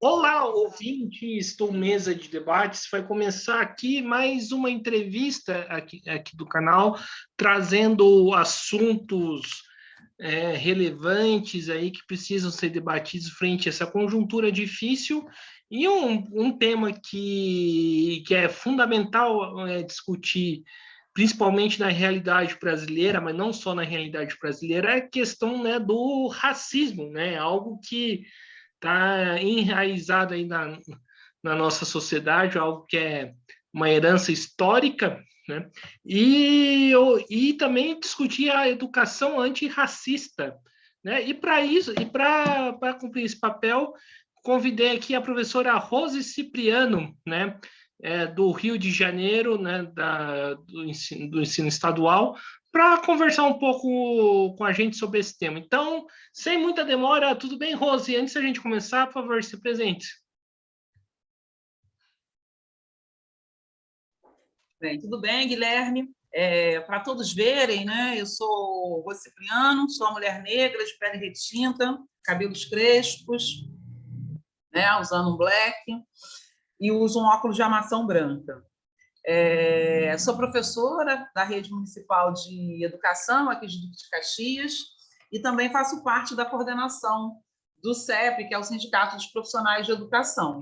Olá, ouvintes do Mesa de Debates. Vai começar aqui mais uma entrevista aqui do canal, trazendo assuntos relevantes aí que precisam ser debatidos frente a essa conjuntura difícil e um tema que é fundamental discutir, principalmente na realidade brasileira, mas não só na realidade brasileira, é a questão, né, do racismo, né? Algo que está enraizado aí na nossa sociedade, algo que é uma herança histórica, né? E também discutir a educação antirracista, né? E para isso, e para cumprir esse papel, convidei aqui a professora Rose Cipriano, né? Do Rio de Janeiro, né? Do ensino estadual, para conversar um pouco com a gente sobre esse tema. Então, sem muita demora, tudo bem, Rose? Antes da gente começar, por favor, se presente. Bem, tudo bem, Guilherme? Para todos verem, né? Eu sou Rose Cipriano, sou uma mulher negra, de pele retinta, cabelos crespos, né? Usando um black e uso um óculos de armação branca. Sou professora da Rede Municipal de Educação aqui de Duque de Caxias e também faço parte da coordenação do CEP, que é o Sindicato dos Profissionais de Educação,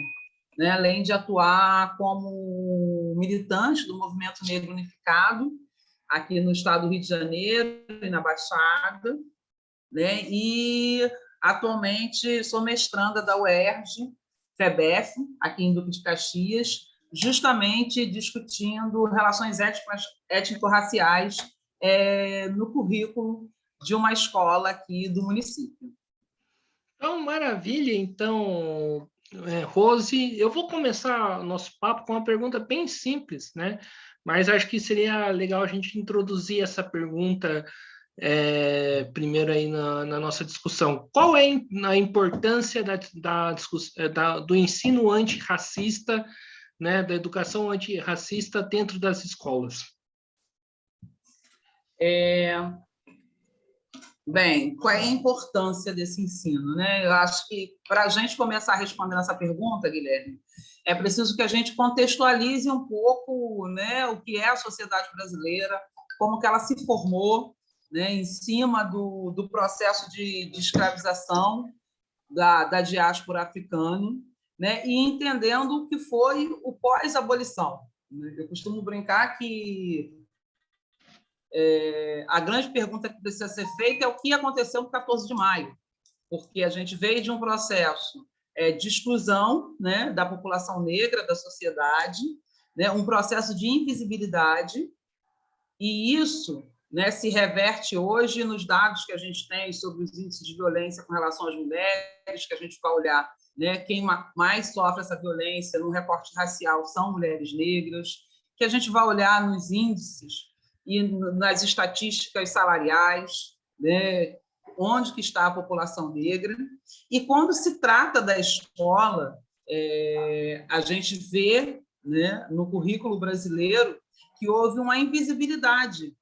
né? Além de atuar como militante do Movimento Negro Unificado aqui no estado do Rio de Janeiro e na Baixada, né? E atualmente sou mestranda da UERJ, FEBEF, aqui em Duque de Caxias, justamente discutindo relações étnico-raciais no currículo de uma escola aqui do município. Então, maravilha. Então, Rose, eu vou começar o nosso papo com uma pergunta bem simples, né? Mas acho que seria legal a gente introduzir essa pergunta primeiro aí na nossa discussão. Qual é a importância do ensino antirracista, né, da educação antirracista dentro das escolas? Bem, qual é a importância desse ensino, né? Eu acho que para a gente começar a responder essa pergunta, Guilherme, é preciso que a gente contextualize um pouco, né, o que é a sociedade brasileira, como que ela se formou, né, em cima do processo de escravização da diáspora africana, né, e entendendo o que foi o pós-abolição. Eu costumo brincar que a grande pergunta que precisa ser feita é o que aconteceu no 14 de maio, porque a gente veio de um processo de exclusão, né, da população negra, da sociedade, né, um processo de invisibilidade, e isso, né, se reverte hoje nos dados que a gente tem sobre os índices de violência com relação às mulheres, que a gente vai olhar, né, quem mais sofre essa violência no recorte racial são mulheres negras, que a gente vai olhar nos índices e nas estatísticas salariais, né, onde que está a população negra. E quando se trata da escola, a gente vê, né, no currículo brasileiro que houve uma invisibilidade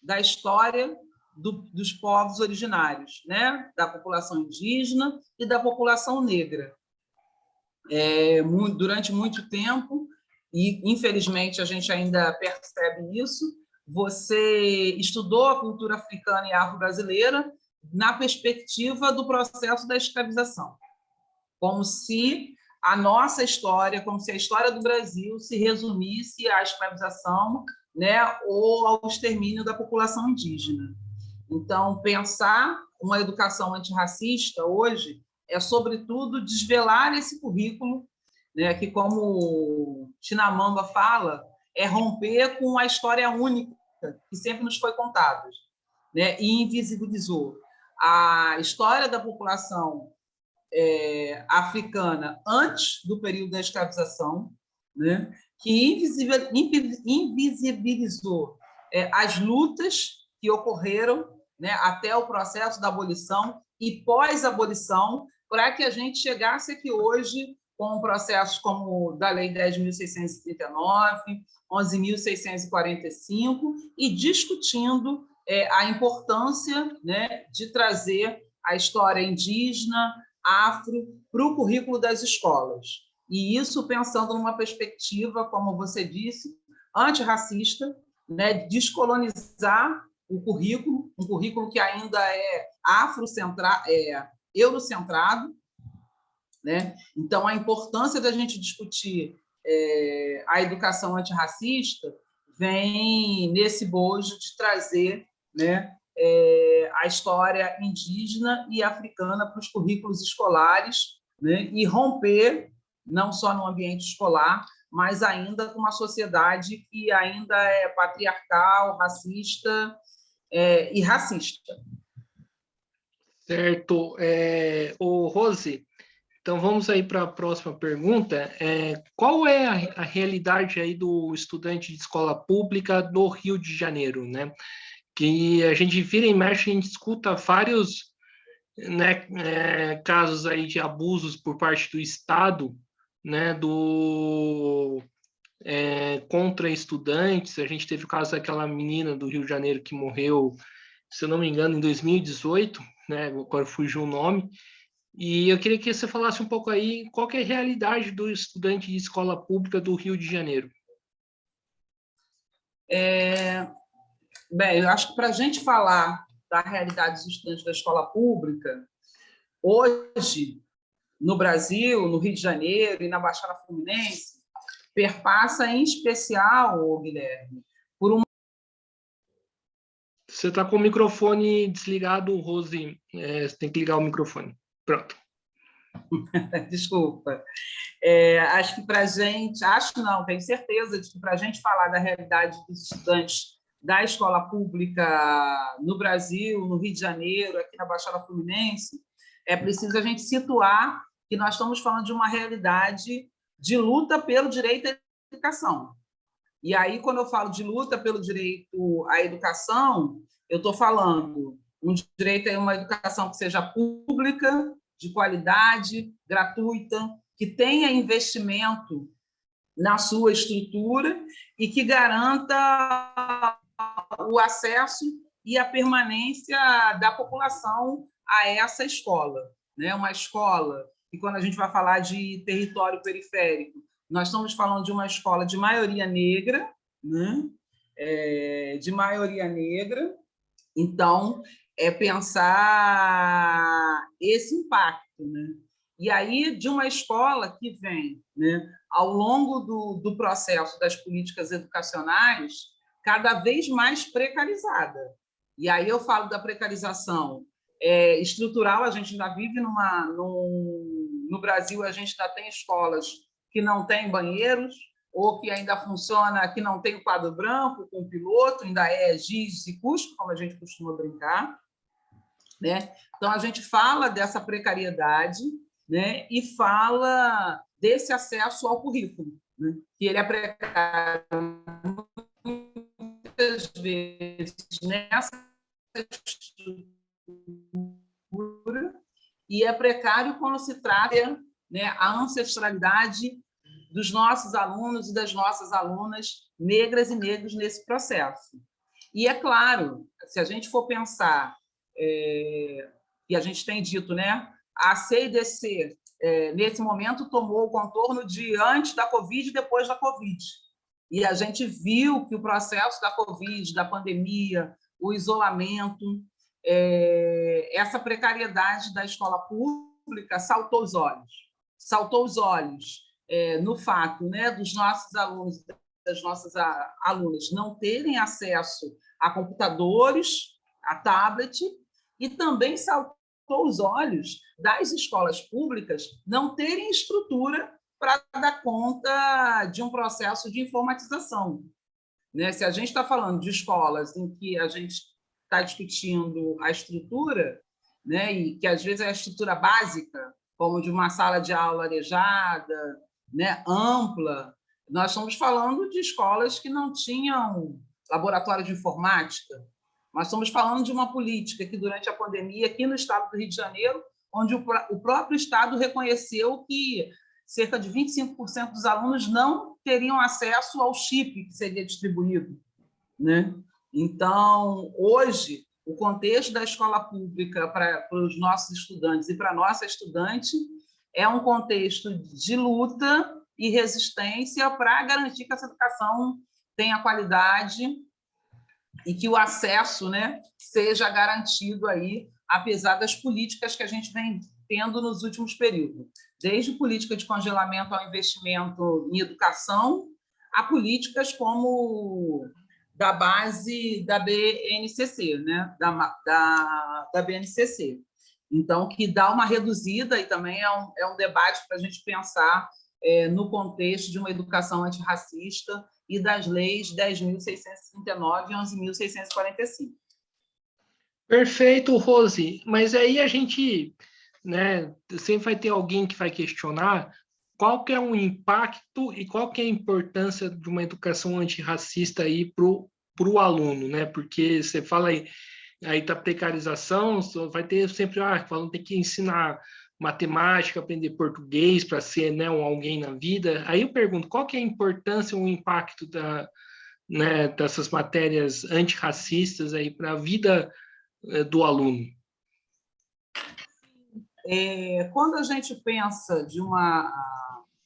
da história dos povos originários, né, da população indígena e da população negra. Durante muito tempo, e infelizmente a gente ainda percebe isso, você estudou a cultura africana e afro-brasileira na perspectiva do processo da escravização, como se a nossa história, como se a história do Brasil se resumisse à escravização, né, ou ao extermínio da população indígena. Então, pensar uma educação antirracista hoje é, sobretudo, desvelar esse currículo, né, que, como Chimamanda fala, é romper com a história única que sempre nos foi contada, né, e invisibilizou a história da população africana antes do período da escravização, né, que invisibilizou as lutas que ocorreram, né, até o processo da abolição e pós-abolição, para que a gente chegasse aqui hoje com processos como da Lei 10.639, 11.645, e discutindo a importância, né, de trazer a história indígena, afro para o currículo das escolas. E isso pensando numa perspectiva, como você disse, antirracista, né, descolonizar o currículo, um currículo que ainda é eurocentrado, né? Então, a importância da gente discutir a educação antirracista vem nesse bojo de trazer, né, a história indígena e africana para os currículos escolares, né, e romper, não só no ambiente escolar, mas ainda com uma sociedade que ainda é patriarcal, racista e racista. Certo. Rose, então vamos aí para a próxima pergunta. Qual é a realidade aí do estudante de escola pública do Rio de Janeiro, né? Que a gente vira e mexe, a gente escuta vários, né, casos aí de abusos por parte do Estado, né, contra estudantes. A gente teve o caso daquela menina do Rio de Janeiro que morreu, se eu não me engano, em 2018, né, agora fugiu o nome. E eu queria que você falasse um pouco aí qual que é a realidade do estudante de escola pública do Rio de Janeiro. Bem, eu acho que para a gente falar da realidade dos estudantes da escola pública, hoje, no Brasil, no Rio de Janeiro e na Baixada Fluminense, perpassa em especial, Guilherme, por uma... Você está com o microfone desligado, Rose, você tem que ligar o microfone. Pronto. Desculpa. Acho que para a gente, tenho certeza de que para a gente falar da realidade dos estudantes da escola pública no Brasil, no Rio de Janeiro, aqui na Baixada Fluminense, é preciso a gente situar que nós estamos falando de uma realidade de luta pelo direito à educação. E aí, quando eu falo de luta pelo direito à educação, eu estou falando um direito a uma educação que seja pública, de qualidade, gratuita, que tenha investimento na sua estrutura e que garanta o acesso e a permanência da população a essa escola, né? Uma escola que, quando a gente vai falar de território periférico, nós estamos falando de uma escola de maioria negra, né? De maioria negra. Então, pensar esse impacto, né? E aí, de uma escola que vem, né, ao longo do processo das políticas educacionais, cada vez mais precarizada. E aí eu falo da precarização estrutural, a gente ainda vive no Brasil, a gente ainda tem escolas que não têm banheiros, ou que ainda funciona, que não tem o quadro branco com o piloto, ainda é giz e cuspo, como a gente costuma brincar, né? Então, a gente fala dessa precariedade, né? E fala desse acesso ao currículo, né? Que ele é precário muitas vezes nessa estrutura e é precário quando se trata, né, a ancestralidade dos nossos alunos e das nossas alunas negras e negros nesse processo. E é claro, se a gente for pensar, e a gente tem dito, né, a CIDC, nesse momento, tomou o contorno de antes da Covid e depois da Covid. E a gente viu que o processo da Covid, da pandemia, o isolamento, essa precariedade da escola pública saltou os olhos. Saltou os olhos no fato, né, dos nossos alunos, das nossas alunas não terem acesso a computadores, a tablet, e também saltou os olhos das escolas públicas não terem estrutura para dar conta de um processo de informatização, né? Se a gente está falando de escolas em que a gente está discutindo a estrutura, né, e que às vezes é a estrutura básica, como de uma sala de aula arejada, né, ampla, nós estamos falando de escolas que não tinham laboratório de informática. Nós estamos falando de uma política que, durante a pandemia, aqui no estado do Rio de Janeiro, onde o próprio estado reconheceu que cerca de 25% dos alunos não teriam acesso ao chip que seria distribuído, né? Então, hoje, o contexto da escola pública para os nossos estudantes e para a nossa estudante é um contexto de luta e resistência para garantir que essa educação tenha qualidade e que o acesso, né, seja garantido aí, apesar das políticas que a gente vem tendo nos últimos períodos, desde política de congelamento ao investimento em educação, a políticas como da base da BNCC, né, da BNCC. Então, que dá uma reduzida, e também é um debate para a gente pensar no contexto de uma educação antirracista e das leis 10.639 e 11.645. Perfeito, Rose. Mas aí a gente, né, sempre vai ter alguém que vai questionar qual que é o impacto e qual que é a importância de uma educação antirracista aí para o aluno, né? Porque você fala aí da precarização, vai ter sempre, o aluno tem que ensinar matemática, aprender português para ser, né, alguém na vida. Aí eu pergunto, qual que é a importância ou o impacto né, dessas matérias antirracistas aí para a vida do aluno? Quando a gente pensa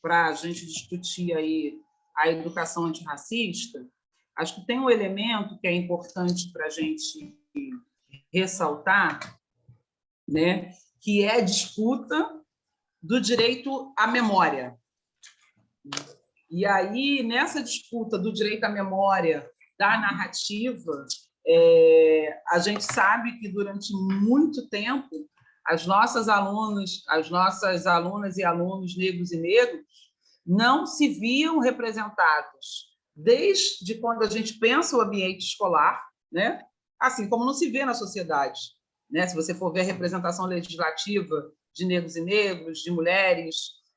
para a gente discutir aí a educação antirracista, acho que tem um elemento que é importante para a gente ressaltar, né, que é a disputa do direito à memória. E aí, nessa disputa do direito à memória, da narrativa, a gente sabe que durante muito tempo as nossas alunas e alunos negros e negros não se viam representados desde quando a gente pensa o ambiente escolar, né? Assim como não se vê na sociedade, né? Se você for ver a representação legislativa de negros e negros, de mulheres,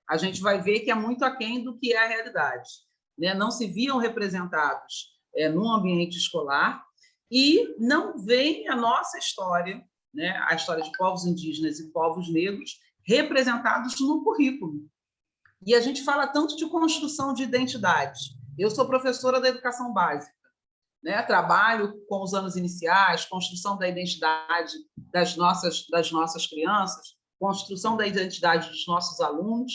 a gente vai ver que é muito aquém do que é a realidade, né? Não se viam representados no ambiente escolar e não vem a nossa história, né? A história de povos indígenas e povos negros representados no currículo. E a gente fala tanto de construção de identidade. Eu sou professora da educação básica, né? Trabalho com os anos iniciais, construção da identidade das nossas crianças, construção da identidade dos nossos alunos,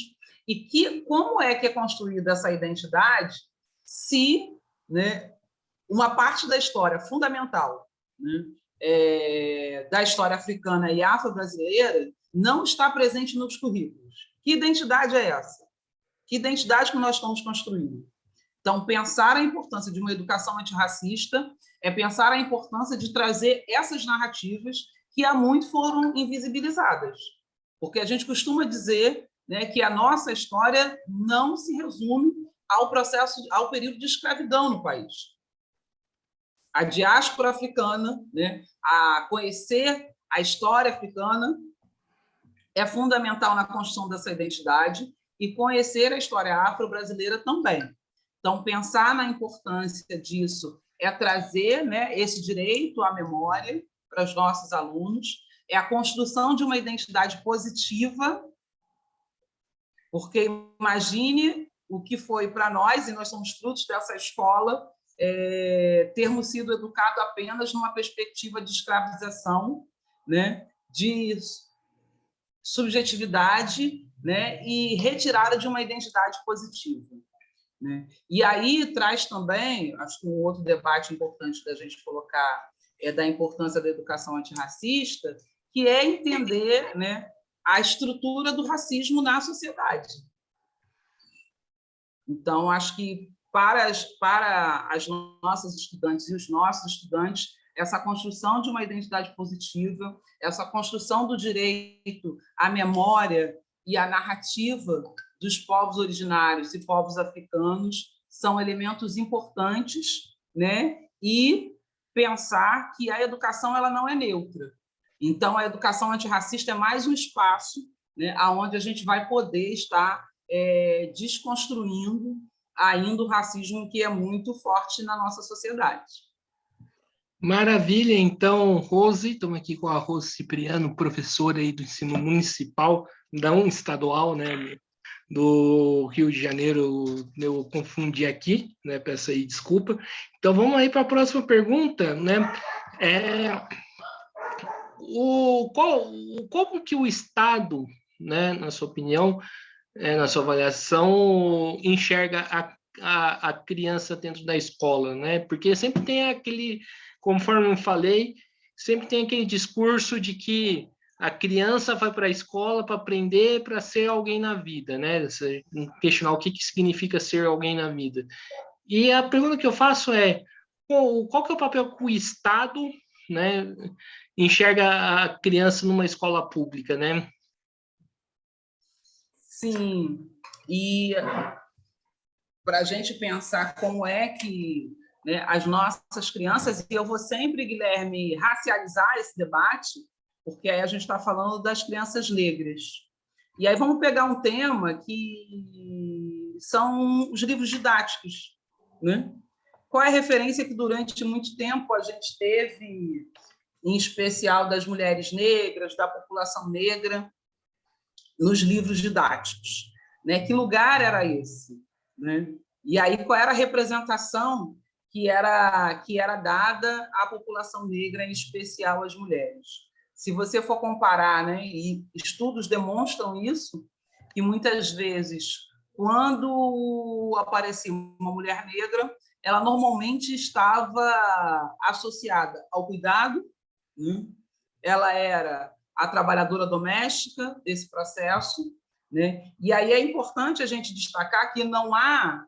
e como é que é construída essa identidade se, né, uma parte da história fundamental, né, da história africana e afro-brasileira não está presente nos currículos. Que identidade é essa? Que identidade que nós estamos construindo? Então, pensar a importância de uma educação antirracista é pensar a importância de trazer essas narrativas que há muito foram invisibilizadas. Porque a gente costuma dizer, né, que a nossa história não se resume ao período de escravidão no país. A diáspora africana, né, a conhecer a história africana é fundamental na construção dessa identidade e conhecer a história afro-brasileira também. Então, pensar na importância disso é trazer, né, esse direito à memória para os nossos alunos, é a construção de uma identidade positiva, porque imagine o que foi para nós, e nós somos frutos dessa escola, termos sido educados apenas numa perspectiva de escravização, né, de subjetividade, né, e retirada de uma identidade positiva, né? E aí traz também, acho que um outro debate importante da gente colocar é da importância da educação antirracista, que é entender, né, a estrutura do racismo na sociedade. Então, acho que para as nossas estudantes e os nossos estudantes, essa construção de uma identidade positiva, essa construção do direito à memória e à narrativa dos povos originários e povos africanos são elementos importantes, né? E pensar que a educação ela não é neutra. Então, a educação antirracista é mais um espaço, né, onde a gente vai poder estar desconstruindo ainda o racismo que é muito forte na nossa sociedade. Maravilha, então, Rose, estamos aqui com a Rose Cipriano, professora aí do ensino municipal, não estadual, né, do Rio de Janeiro, eu confundi aqui, né, peço aí desculpa. Então, vamos aí para a próxima pergunta, né, Como que o Estado, né, na sua opinião, na sua avaliação, enxerga a criança dentro da escola, né? Porque sempre tem aquele, conforme eu falei, sempre tem aquele discurso de que a criança vai para a escola para aprender, para ser alguém na vida, né? Questionar o que significa ser alguém na vida. E a pergunta que eu faço é, qual que é o papel que o Estado, né, enxerga a criança numa escola pública, né? Sim, e para a gente pensar como é que, né, as nossas crianças, e eu vou sempre, Guilherme, racializar esse debate, porque aí a gente está falando das crianças negras. E aí vamos pegar um tema que são os livros didáticos, né? Qual é a referência que durante muito tempo a gente teve, em especial das mulheres negras, da população negra, nos livros didáticos, né? Que lugar era esse, né? E aí qual era a representação que era dada à população negra, em especial às mulheres? Se você for comparar, né, e estudos demonstram isso, que muitas vezes quando aparecia uma mulher negra, ela normalmente estava associada ao cuidado, né? Ela era a trabalhadora doméstica desse processo, né? E aí é importante a gente destacar que não há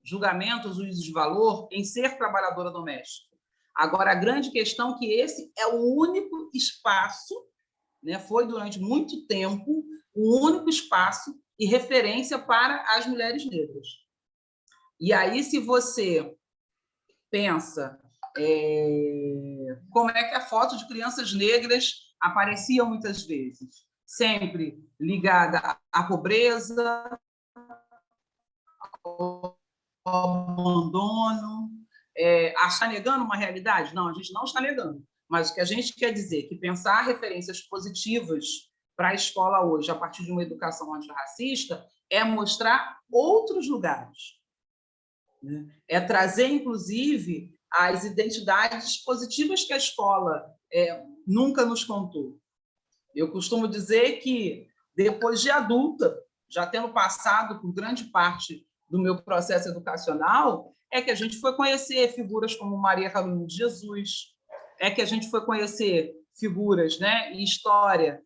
julgamentos, juízos de valor em ser trabalhadora doméstica. Agora, a grande questão é que esse é o único espaço, né? Foi durante muito tempo o único espaço e referência para as mulheres negras. E aí, se você pensa como é que a foto de crianças negras aparecia muitas vezes, sempre ligada à pobreza, ao abandono, está negando uma realidade? Não, a gente não está negando, mas o que a gente quer dizer é que pensar referências positivas para a escola hoje, a partir de uma educação antirracista, é mostrar outros lugares, né? É trazer, inclusive, as identidades positivas que a escola nunca nos contou. Eu costumo dizer que, depois de adulta, já tendo passado por grande parte do meu processo educacional, é que a gente foi conhecer figuras como Maria Carolina de Jesus, é que a gente foi conhecer figuras, né, e história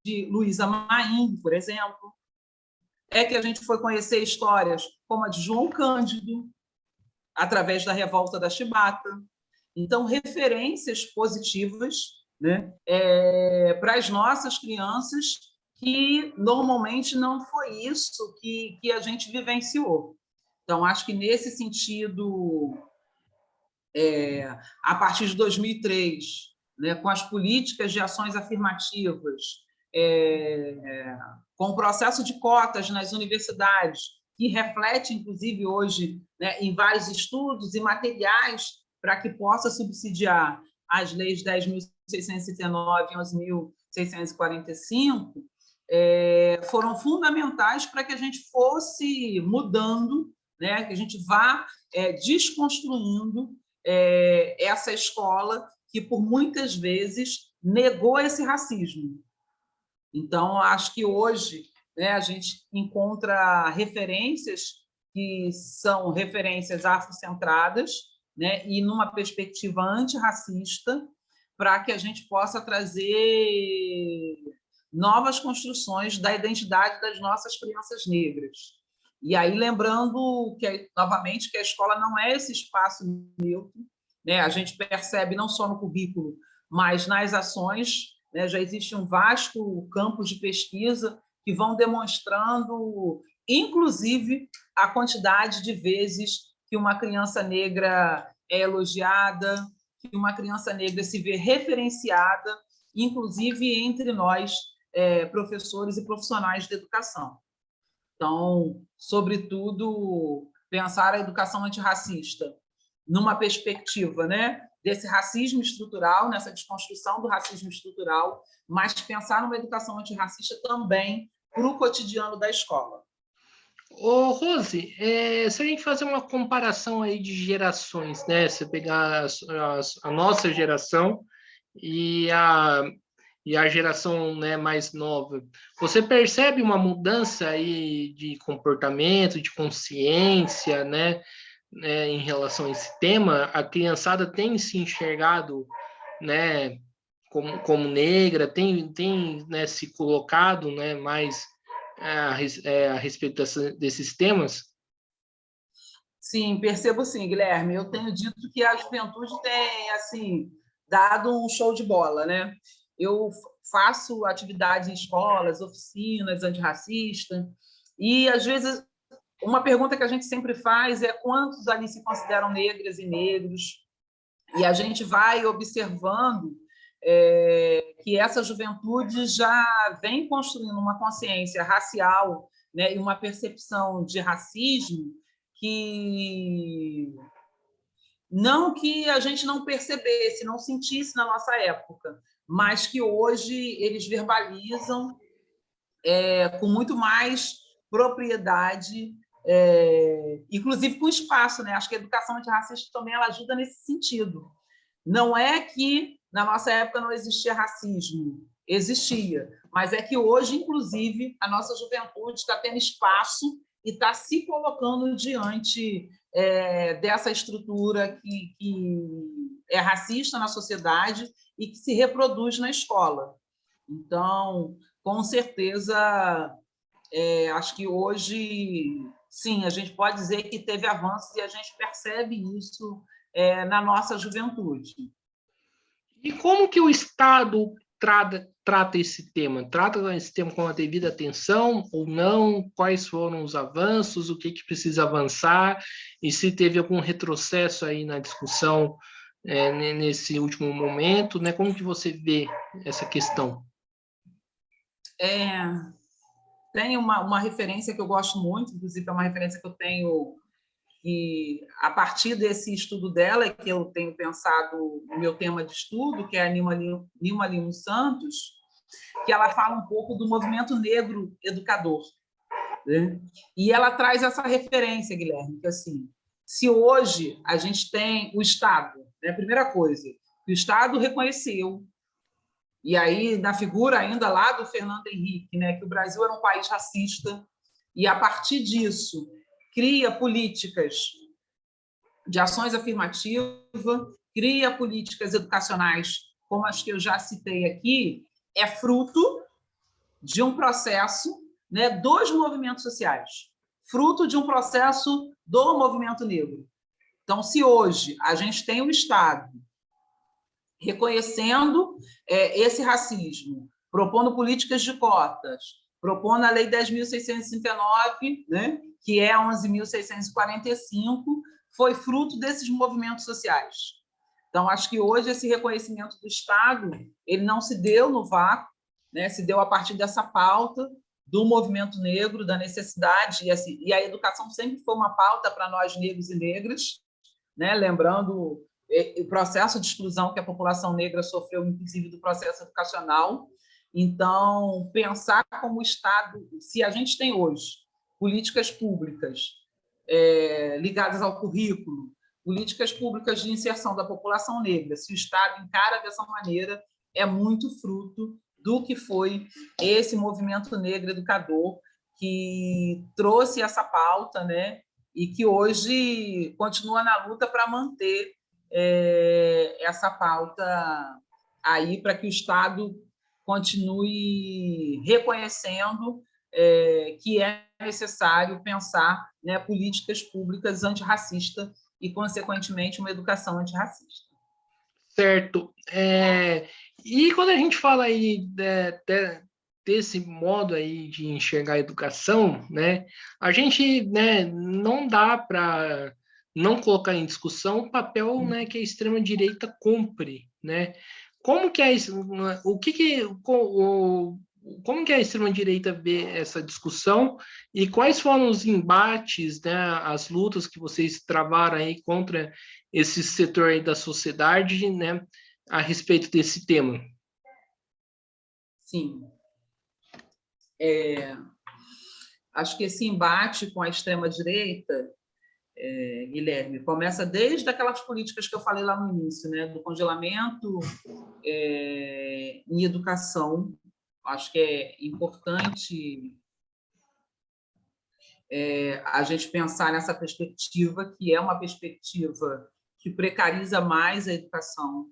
de Luísa Maim, por exemplo, é que a gente foi conhecer histórias como a de João Cândido, através da Revolta da Chibata. Então, referências positivas, né, para as nossas crianças, que normalmente não foi isso que a gente vivenciou. Então, acho que nesse sentido, a partir de 2003, né, com as políticas de ações afirmativas, com o processo de cotas nas universidades, que reflete, inclusive, hoje, né, em vários estudos e materiais para que possa subsidiar as leis 10.639 e 11.645, foram fundamentais para que a gente fosse mudando, né, que a gente vá desconstruindo essa escola que, por muitas vezes, negou esse racismo. Então, acho que hoje, né, a gente encontra referências que são referências afrocentradas, né, e numa perspectiva antirracista, para que a gente possa trazer novas construções da identidade das nossas crianças negras. E aí, lembrando, novamente, que a escola não é esse espaço neutro, né? A gente percebe não só no currículo, mas nas ações, né? Já existe um vasto campo de pesquisa que vão demonstrando, inclusive, a quantidade de vezes que uma criança negra é elogiada, que uma criança negra se vê referenciada, inclusive entre nós, professores e profissionais de educação. Então, sobretudo, pensar a educação antirracista numa perspectiva, né, desse racismo estrutural, nessa desconstrução do racismo estrutural, mas pensar numa educação antirracista também para o cotidiano da escola. Ô, Rose, se a gente fazer uma comparação aí de gerações, né? Você pegar a nossa geração e a geração, né, mais nova, você percebe uma mudança aí de comportamento, de consciência, né, em relação a esse tema? A criançada tem se enxergado, né, como negra, tem né, se colocado, né, mais a respeito desses temas? Sim, percebo sim, Guilherme. Eu tenho dito que a juventude tem assim dado um show de bola, né? Eu faço atividades em escolas, oficinas antirracistas, e às vezes uma pergunta que a gente sempre faz é quantos ali se consideram negras e negros, e a gente vai observando que essa juventude já vem construindo uma consciência racial, né, e uma percepção de racismo que não que a gente não percebesse, não sentisse na nossa época, mas que hoje eles verbalizam com muito mais propriedade, inclusive com espaço, né? Acho que a educação antirracista também ela ajuda nesse sentido. Não é que na nossa época não existia racismo, existia, mas é que hoje, inclusive, a nossa juventude está tendo espaço e está se colocando diante dessa estrutura que é racista na sociedade e que se reproduz na escola. Então, com certeza, acho que hoje, sim, a gente pode dizer que teve avanços e a gente percebe isso na nossa juventude. E como que o Estado trata esse tema? Trata esse tema com a devida atenção ou não? Quais foram os avanços? O que precisa avançar? E se teve algum retrocesso aí na discussão nesse último momento, né? Como que você vê essa questão? Tem uma referência que eu gosto muito, inclusive é uma referência que eu tenho e a partir desse estudo dela que eu tenho pensado o meu tema de estudo, que é a Nilma Lima Santos, que ela fala um pouco do movimento negro educador, né? E ela traz essa referência, Guilherme, que assim, se hoje a gente tem o Estado, né, a primeira coisa, que o Estado reconheceu, e aí na figura ainda lá do Fernando Henrique, né, que o Brasil era um país racista, e a partir disso cria políticas de ações afirmativas, cria políticas educacionais, como as que eu já citei aqui, é fruto de um processo, né, dos movimentos sociais, fruto de um processo do movimento negro. Então, se hoje a gente tem o Estado reconhecendo esse racismo, propondo políticas de cotas, propondo a Lei 10.639, né, que é a 11.645, foi fruto desses movimentos sociais. Então, acho que hoje esse reconhecimento do Estado ele não se deu no vácuo, né, se deu a partir dessa pauta do movimento negro, da necessidade, e a educação sempre foi uma pauta para nós negros e negras, né, lembrando o processo de exclusão que a população negra sofreu, inclusive do processo educacional. Então, pensar como o Estado, se a gente tem hoje políticas públicas ligadas ao currículo, políticas públicas de inserção da população negra, se o Estado encara dessa maneira, é muito fruto do que foi esse movimento negro educador que trouxe essa pauta, né, e que hoje continua na luta para manter essa pauta aí para que o Estado continue reconhecendo que é necessário pensar, né, políticas públicas antirracistas e, consequentemente, uma educação antirracista. Certo. E quando a gente fala aí desse modo aí de enxergar a educação, né, a gente, né, não dá para não colocar em discussão o papel, né, que a extrema direita cumpre, né? Como que o que como que a extrema direita vê essa discussão e quais foram os embates, né, as lutas que vocês travaram aí contra esse setor aí da sociedade, né, a respeito desse tema? Sim. Acho que esse embate com a extrema-direita Guilherme, começa desde aquelas políticas que eu falei lá no início, né, do congelamento em educação. Acho que é importante a gente pensar nessa perspectiva, que é uma perspectiva que precariza mais a educação.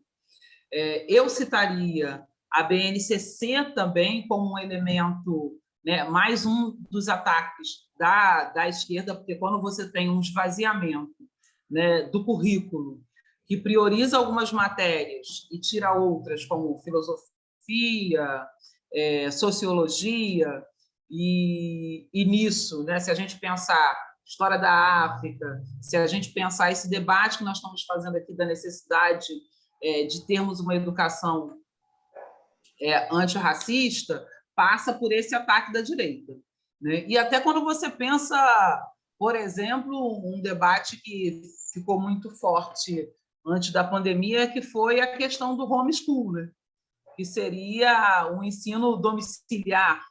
Eu citaria a BNCC também como um elemento, né, mais um dos ataques da esquerda, porque quando você tem um esvaziamento, né, do currículo, que prioriza algumas matérias e tira outras, como filosofia, sociologia, e nisso, né, se a gente pensar história da África, se a gente pensar esse debate que nós estamos fazendo aqui da necessidade de termos uma educação antirracista, passa por esse ataque da direita, né? E até quando você pensa, por exemplo, um debate que ficou muito forte antes da pandemia, que foi a questão do homeschool, né? Que seria um ensino domiciliar.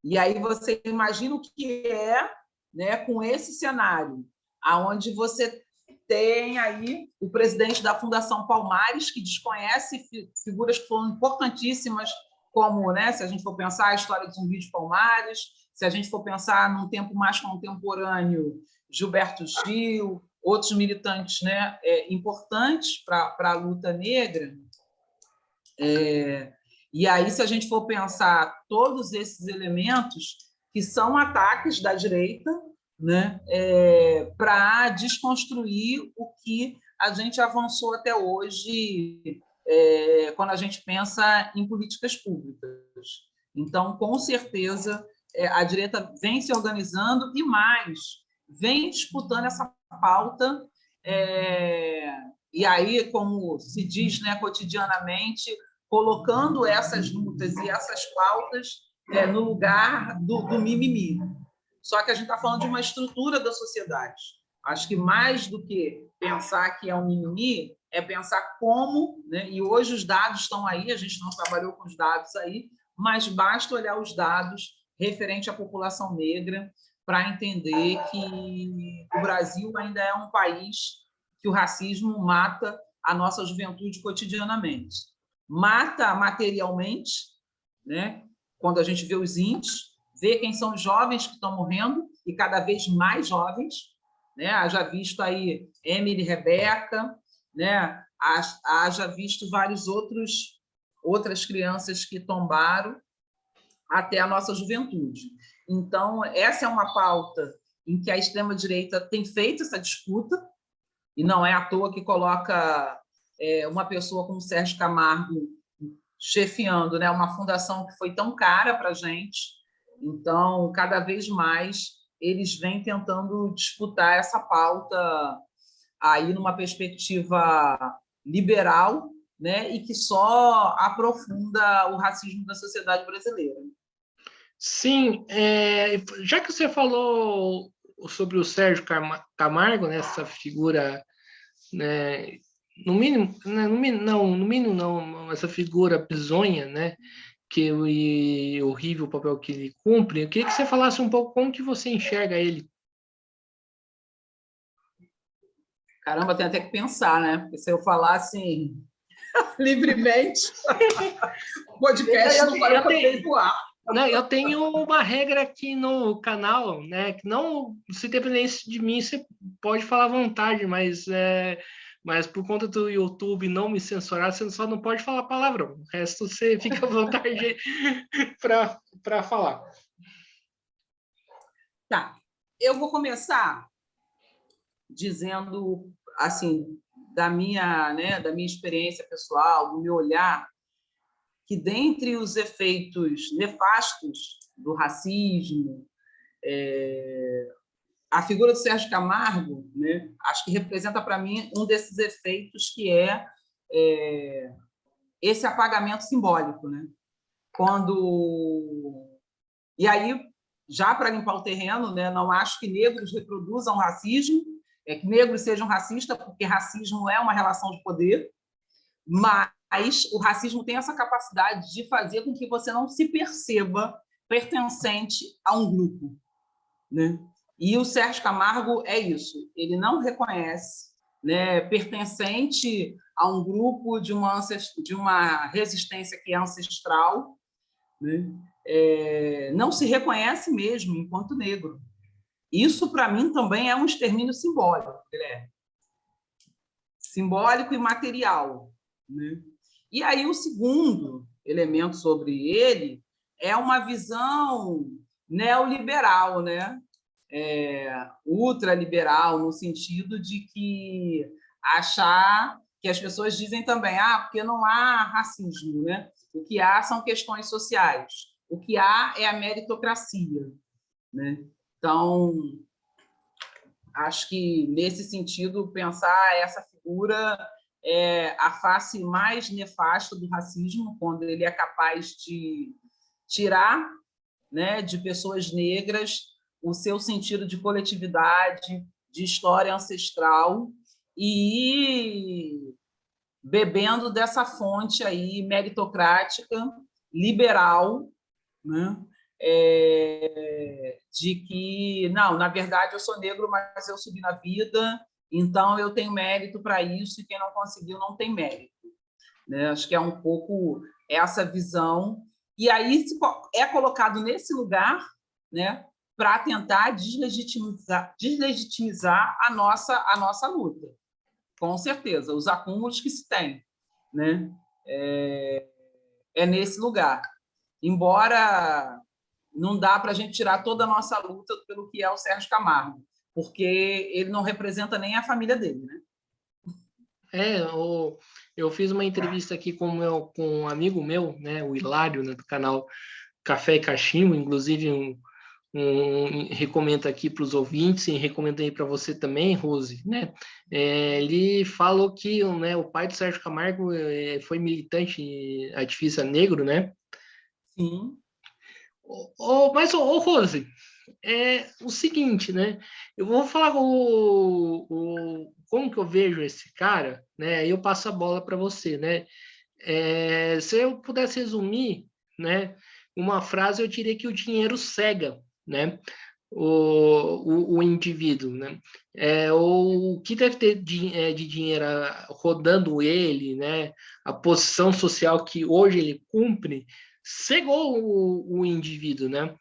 E aí você imagina o que é, né, com esse cenário, aonde você tem aí o presidente da Fundação Palmares, que desconhece figuras que foram importantíssimas, como, né, se a gente for pensar a história de Zumbi de Palmares, se a gente for pensar num tempo mais contemporâneo, Gilberto Gil, outros militantes, né, importantes para a luta negra. E aí, se a gente for pensar todos esses elementos que são ataques da direita, né, para desconstruir o que a gente avançou até hoje, quando a gente pensa em políticas públicas. Então, com certeza, a direita vem se organizando e mais, vem disputando essa pauta, e aí, como se diz, né, cotidianamente, colocando essas lutas e essas pautas no lugar do mimimi. Só que a gente está falando de uma estrutura da sociedade. Acho que mais do que pensar que é um mimimi, é pensar como, né? E hoje os dados estão aí, a gente não trabalhou com os dados aí, mas basta olhar os dados referente à população negra para entender que o Brasil ainda é um país que o racismo mata a nossa juventude cotidianamente. Mata materialmente, né? Quando a gente vê os índices, vê quem são os jovens que estão morrendo, e cada vez mais jovens, né? Haja visto aí Emily Rebeca, né? Haja visto outras crianças que tombaram até a nossa juventude. Então, essa é uma pauta em que a extrema-direita tem feito essa disputa, e não é à toa que coloca uma pessoa como Sérgio Camargo chefiando, né, uma fundação que foi tão cara para a gente. Então, cada vez mais, eles vêm tentando disputar essa pauta aí numa perspectiva liberal, né, e que só aprofunda o racismo da sociedade brasileira. Sim, já que você falou sobre o Sérgio Camargo, né, essa figura, né, no mínimo não, essa figura bizonha, né, e horrível o papel que ele cumpre, eu queria que você falasse um pouco como que você enxerga ele. Caramba, tem até que pensar, né? Porque se eu falar assim livremente, o podcast não vai perpetuar. Eu tenho uma regra aqui no canal, né? Que não, se dependesse de mim, você pode falar à vontade, mas por conta do YouTube não me censurar, você só não pode falar palavrão. O resto você fica à vontade para falar. Tá. Eu vou começar dizendo, assim, da minha experiência pessoal, do meu olhar, que dentre os efeitos nefastos do racismo, a figura do Sérgio Camargo, né, acho que representa para mim um desses efeitos, que é esse apagamento simbólico, né? E aí, já para limpar o terreno, né, não acho que negros reproduzam racismo, que negros sejam racistas, porque racismo é uma relação de poder, mas o racismo tem essa capacidade de fazer com que você não se perceba pertencente a um grupo, né? E o Sérgio Camargo é isso, ele não reconhece, né, pertencente a um grupo de uma resistência que é ancestral, né? Não se reconhece mesmo enquanto negro. Isso, para mim, também é um extermínio simbólico, Guilherme. Simbólico e material, né? E aí o segundo elemento sobre ele é uma visão neoliberal, né? Ultraliberal, no sentido de que achar que as pessoas dizem também, porque não há racismo, né? O que há são questões sociais, o que há é a meritocracia, né? Então, acho que, nesse sentido, pensar essa figura é a face mais nefasta do racismo, quando ele é capaz de tirar, né, de pessoas negras o seu sentido de coletividade, de história ancestral, e ir bebendo dessa fonte aí meritocrática, liberal, né? De que, não, na verdade, eu sou negro, mas eu subi na vida, então eu tenho mérito para isso, e quem não conseguiu não tem mérito. Né? Acho que é um pouco essa visão. E aí é colocado nesse lugar, né, para tentar deslegitimizar a nossa luta. Com certeza, os acúmulos que se tem, né? Nesse lugar. Embora não dá para a gente tirar toda a nossa luta pelo que é o Sérgio Camargo, porque ele não representa nem a família dele, né? Eu fiz uma entrevista aqui com um amigo meu, né, o Hilário, né, do canal Café e Cachimbo, inclusive recomendo aqui para os ouvintes e recomendo aí para você também, Rose, né? Ele falou que, né, o pai do Sérgio Camargo foi militante ativista negro, né? Sim. Mas, Rose, é o seguinte, né? Eu vou falar como que eu vejo esse cara, né? Aí eu passo a bola para você, né? Se eu pudesse resumir, né, uma frase, eu diria que o dinheiro cega, né? O indivíduo, né? O que deve ter de dinheiro rodando ele, né? A posição social que hoje ele cumpre cegou o indivíduo, né?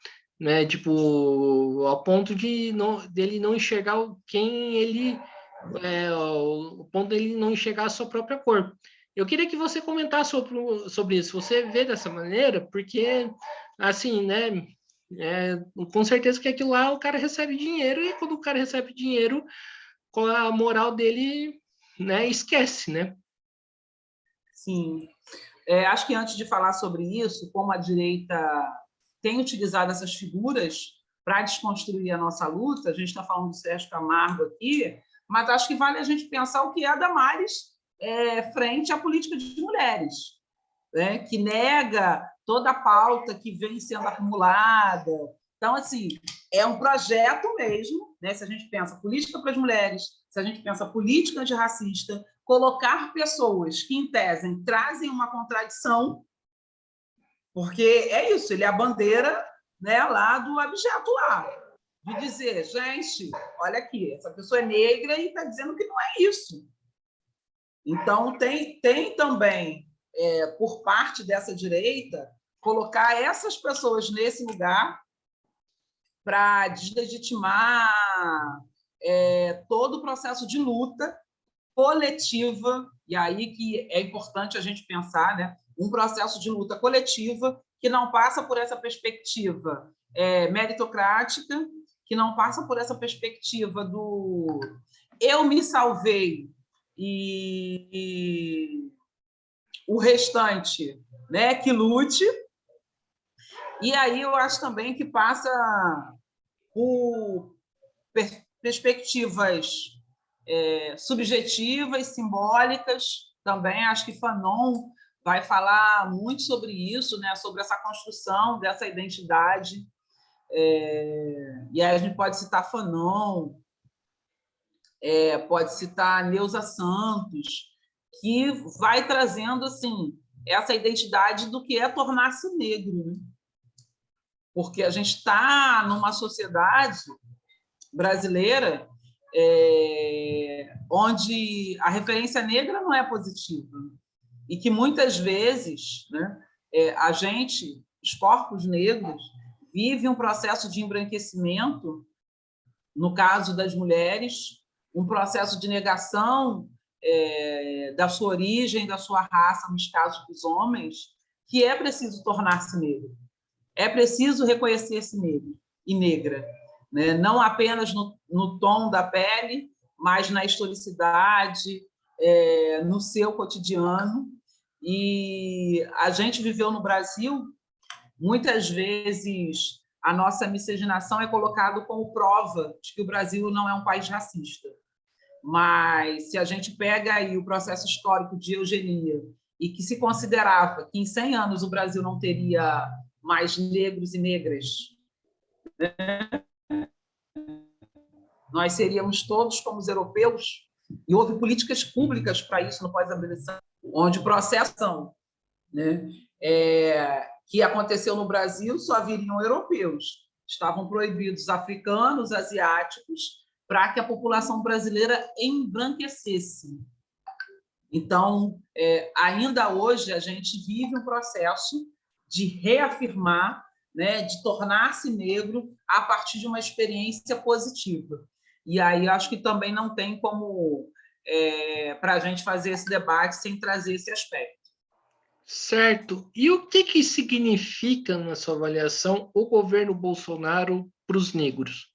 Tipo, ao ponto dele não enxergar quem ele o ponto dele não enxergar a sua própria cor. Eu queria que você comentasse sobre isso. Você vê dessa maneira, porque, assim, né? Com certeza que aquilo lá o cara recebe dinheiro, e quando o cara recebe dinheiro, com a moral dele, né, esquece, né? Sim. Acho que antes de falar sobre isso, como a direita tem utilizado essas figuras para desconstruir a nossa luta, a gente está falando do Sérgio Camargo aqui, mas acho que vale a gente pensar o que é a Damares frente à política de mulheres, né? Que nega toda a pauta que vem sendo acumulada. Então, assim, é um projeto mesmo, né? Se a gente pensa política para as mulheres, se a gente pensa política antirracista, colocar pessoas que, em tese, trazem uma contradição, porque é isso, ele é a bandeira, né, lá do abjeto lá, de dizer, gente, olha aqui, essa pessoa é negra e está dizendo que não é isso. Então, tem também, por parte dessa direita, colocar essas pessoas nesse lugar para deslegitimar todo o processo de luta coletiva, e aí que é importante a gente pensar, né, um processo de luta coletiva que não passa por essa perspectiva meritocrática, que não passa por essa perspectiva do eu me salvei e o restante, né, que lute. E aí eu acho também que passa por perspectivas subjetivas, simbólicas, também. Acho que Fanon vai falar muito sobre isso, né? Sobre essa construção dessa identidade. E aí a gente pode citar Fanon, pode citar Neuza Santos, que vai trazendo assim essa identidade do que é tornar-se negro, né? Porque a gente está numa sociedade brasileira, onde a referência negra não é positiva e que muitas vezes, né, a gente, os corpos negros, vive um processo de embranquecimento, no caso das mulheres, um processo de negação da sua origem, da sua raça, nos casos dos homens, que é preciso tornar-se negro. É preciso reconhecer-se negro e negra, né? Não apenas no tom da pele, mas na historicidade, no seu cotidiano. E a gente viveu no Brasil, muitas vezes a nossa miscigenação é colocada como prova de que o Brasil não é um país racista. Mas se a gente pega aí o processo histórico de eugenia e que se considerava que em 100 anos o Brasil não teria mais negros e negras, nós seríamos todos como os europeus, e houve políticas públicas para isso no pós-abolição, onde o processo, né, que aconteceu no Brasil só viriam europeus. Estavam proibidos africanos, asiáticos, para que a população brasileira embranquecesse. Então, ainda hoje, a gente vive um processo de reafirmar, né, de tornar-se negro a partir de uma experiência positiva. E aí acho que também não tem como para a gente fazer esse debate sem trazer esse aspecto. Certo. E o que significa, na sua avaliação, o governo Bolsonaro para os negros?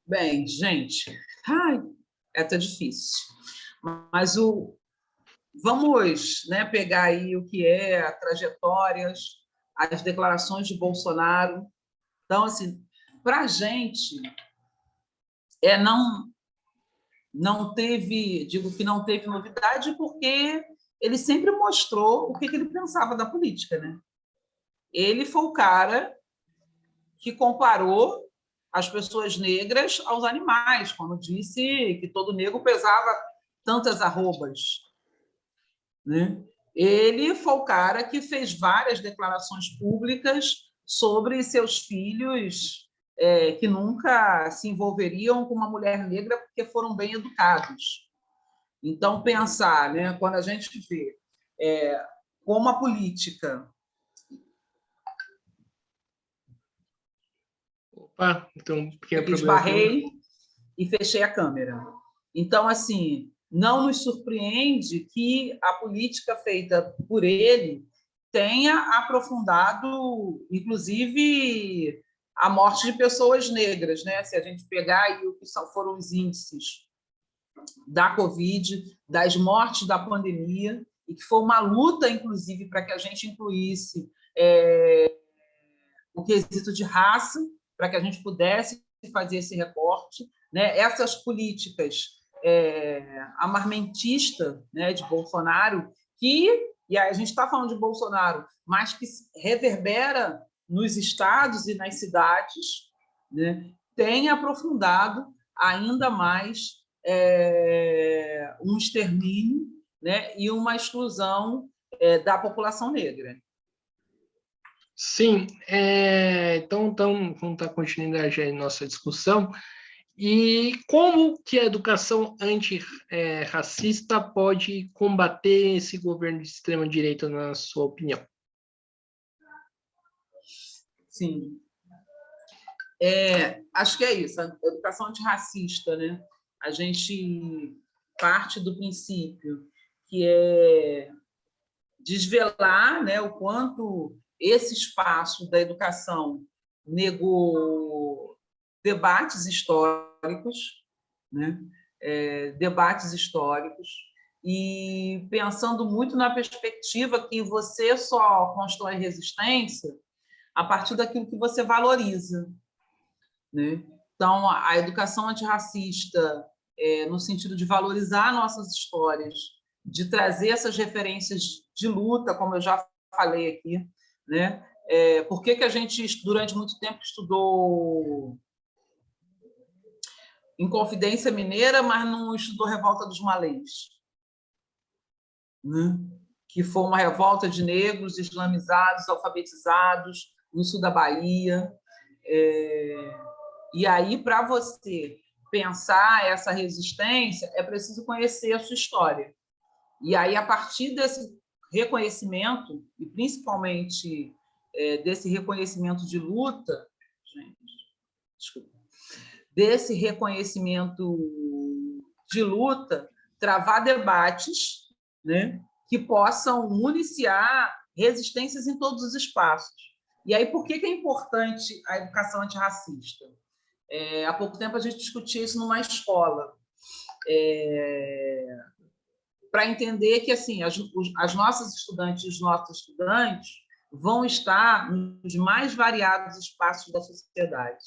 Bem, gente, tá difícil. Mas vamos, né, pegar aí o que é a trajetórias, as declarações de Bolsonaro. Então, assim, para a gente, não teve, digo que não teve novidade, porque ele sempre mostrou o que ele pensava da política, né? Ele foi o cara que comparou as pessoas negras aos animais, quando disse que todo negro pesava tantas arrobas, né? Ele foi o cara que fez várias declarações públicas sobre seus filhos que nunca se envolveriam com uma mulher negra porque foram bem educados. Então, pensar, né, quando a gente vê como a política... Opa, então um pequeno problema. Esbarrei e fechei a câmera. Então, assim, não nos surpreende que a política feita por ele tenha aprofundado, inclusive, a morte de pessoas negras, né? Se a gente pegar aí o que foram os índices da Covid, das mortes da pandemia, e que foi uma luta, inclusive, para que a gente incluísse o quesito de raça, para que a gente pudesse fazer esse recorte, né? Essas políticas armamentistas, né, de Bolsonaro, e aí a gente está falando de Bolsonaro, mas que reverbera nos estados e nas cidades, né, tem aprofundado ainda mais um extermínio, né, e uma exclusão da população negra. Sim, então vamos dar continuidade à nossa discussão. E como que a educação antirracista pode combater esse governo de extrema-direita, na sua opinião? Sim. Acho que é isso, a educação antirracista, né? A gente parte do princípio que é desvelar, né, o quanto esse espaço da educação negou debates históricos, né? Debates históricos, e pensando muito na perspectiva que você só constrói resistência a partir daquilo que você valoriza, né? Então, a educação antirracista, no sentido de valorizar nossas histórias, de trazer essas referências de luta, como eu já falei aqui, né? Por que a gente, durante muito tempo, estudou Inconfidência Mineira, mas não estudou Revolta dos Malês, né? Que foi uma revolta de negros islamizados, alfabetizados, no sul da Bahia. E aí, para você pensar essa resistência, é preciso conhecer a sua história. E aí, a partir desse reconhecimento, e principalmente desse reconhecimento de luta, gente, desculpa, desse reconhecimento de luta, travar debates, né, que possam municiar resistências em todos os espaços. E aí, por que é importante a educação antirracista? Há pouco tempo a gente discutia isso numa escola, para entender que assim as nossas estudantes e os nossos estudantes vão estar nos mais variados espaços da sociedade.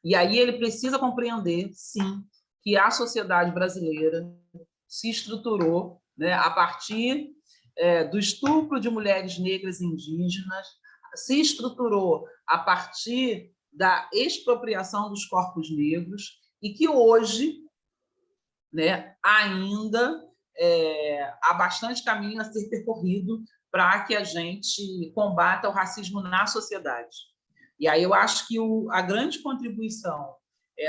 E aí ele precisa compreender, sim, que a sociedade brasileira se estruturou, né, a partir do estupro de mulheres negras e indígenas, se estruturou a partir da expropriação dos corpos negros e que hoje, né, ainda há bastante caminho a ser percorrido para que a gente combata o racismo na sociedade. E aí eu acho que a grande contribuição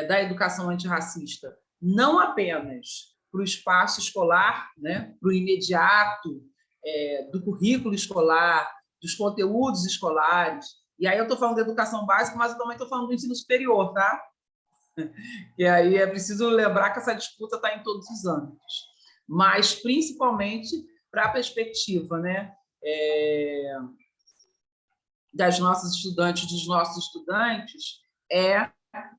da educação antirracista, não apenas para o espaço escolar, né, para o imediato do currículo escolar, dos conteúdos escolares, e aí eu estou falando da educação básica, mas eu também estou falando do ensino superior, tá? E aí é preciso lembrar que essa disputa está em todos os âmbitos, mas principalmente para a perspectiva, né, das nossas estudantes, dos nossos estudantes, é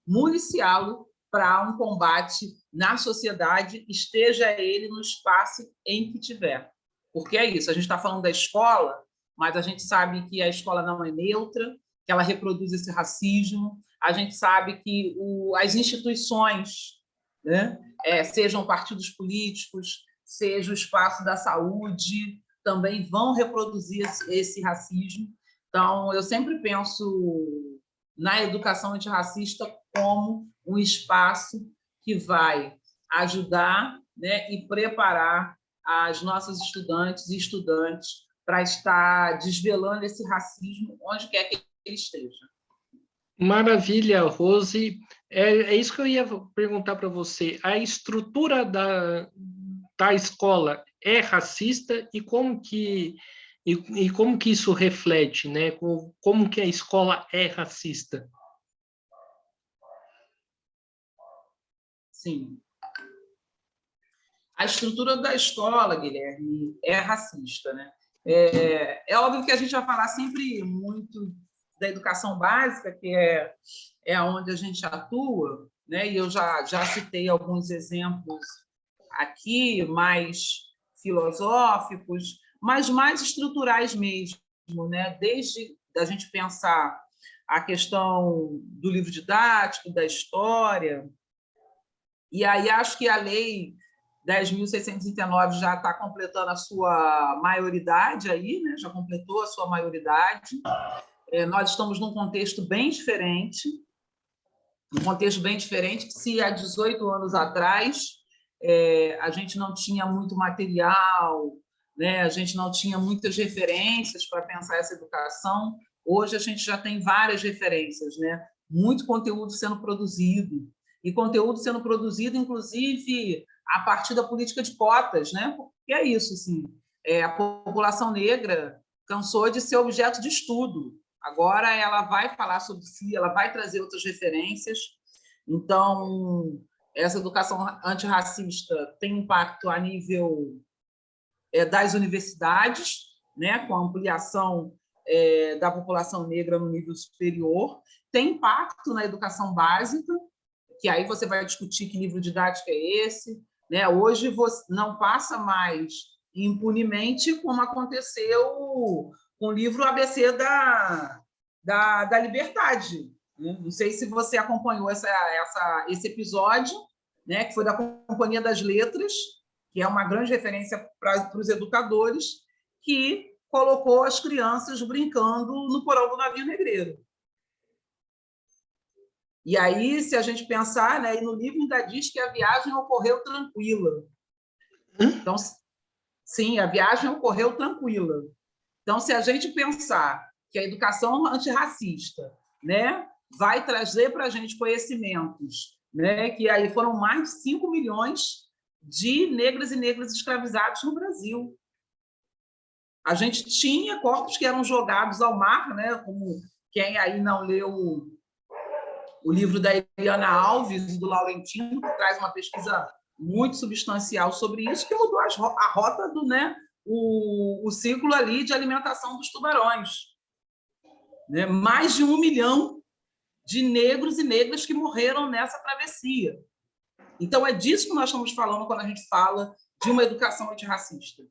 municiá-lo para um combate na sociedade, esteja ele no espaço em que tiver. Porque é isso, a gente está falando da escola, mas a gente sabe que a escola não é neutra, que ela reproduz esse racismo, a gente sabe que as instituições, né, sejam partidos políticos, seja o espaço da saúde, também vão reproduzir esse racismo. Então, eu sempre penso na educação antirracista como um espaço que vai ajudar, né, e preparar as nossas estudantes e estudantes para estar desvelando esse racismo onde quer que ele esteja. Maravilha, Rose. É isso que eu ia perguntar para você. A estrutura da escola é racista e como que isso reflete, né? Como que a escola é racista? Sim. A estrutura da escola, Guilherme, é racista, né? É óbvio que a gente vai falar sempre muito da educação básica, que é onde a gente atua, né? E eu já citei alguns exemplos aqui, mais filosóficos, mas mais estruturais mesmo, né? Desde a gente pensar a questão do livro didático, da história, e aí acho que a lei 10.609 já está completando a sua maioridade aí, né? Já completou a sua maioridade. Nós estamos num contexto bem diferente, que se há 18 anos atrás a gente não tinha muito material, né? A gente não tinha muitas referências para pensar essa educação. Hoje a gente já tem várias referências, né? Muito conteúdo sendo produzido, e conteúdo sendo produzido, inclusive, a partir da política de cotas, né? Porque é isso, assim, a população negra cansou de ser objeto de estudo. Agora ela vai falar sobre si, ela vai trazer outras referências. Então, essa educação antirracista tem impacto a nível das universidades, né, com a ampliação da população negra no nível superior, tem impacto na educação básica, que aí você vai discutir que livro didático é esse, né? Hoje você não passa mais impunemente como aconteceu com o livro ABC da Liberdade. Não sei se você acompanhou esse episódio, né, que foi da Companhia das Letras, que é uma grande referência para os educadores, que colocou as crianças brincando no porão do navio negreiro. E aí, se a gente pensar, né, no livro ainda diz que a viagem ocorreu tranquila. Então, sim, a viagem ocorreu tranquila. Então, se a gente pensar que a educação antirracista, né, vai trazer para a gente conhecimentos, né? Que aí foram mais de 5 milhões de negras e negros escravizados no Brasil. A gente tinha corpos que eram jogados ao mar, né? Como quem aí não leu o livro da Eliana Alves e do Laurentino, que traz uma pesquisa muito substancial sobre isso, que mudou a rota do, né, o ciclo ali de alimentação dos tubarões. Né? Mais de 1 milhão de negros e negras que morreram nessa travessia. Então, é disso que nós estamos falando quando a gente fala de uma educação antirracista.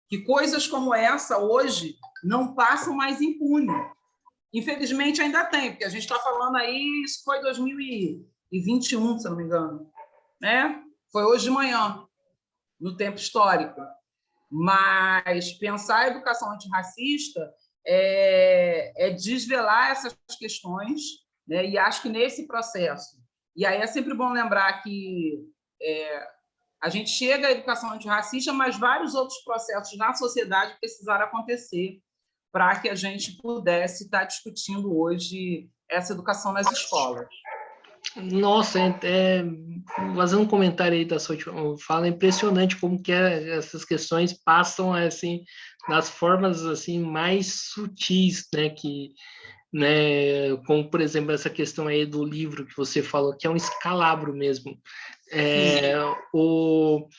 Que coisas como essa, hoje, não passam mais impune. Infelizmente, ainda tem, porque a gente está falando aí, isso foi 2021, se não me engano. Né? Foi hoje de manhã, no tempo histórico. Mas pensar a educação antirracista é desvelar essas questões, né? E acho que nesse processo... E aí é sempre bom lembrar que a gente chega à educação antirracista, mas vários outros processos na sociedade precisaram acontecer para que a gente pudesse estar discutindo hoje essa educação nas escolas. Nossa, fazendo um comentário aí da sua última fala, é impressionante como que essas questões passam assim nas formas assim mais sutis, né, que, né, como por exemplo essa questão aí do livro que você falou, que é um escalabro mesmo.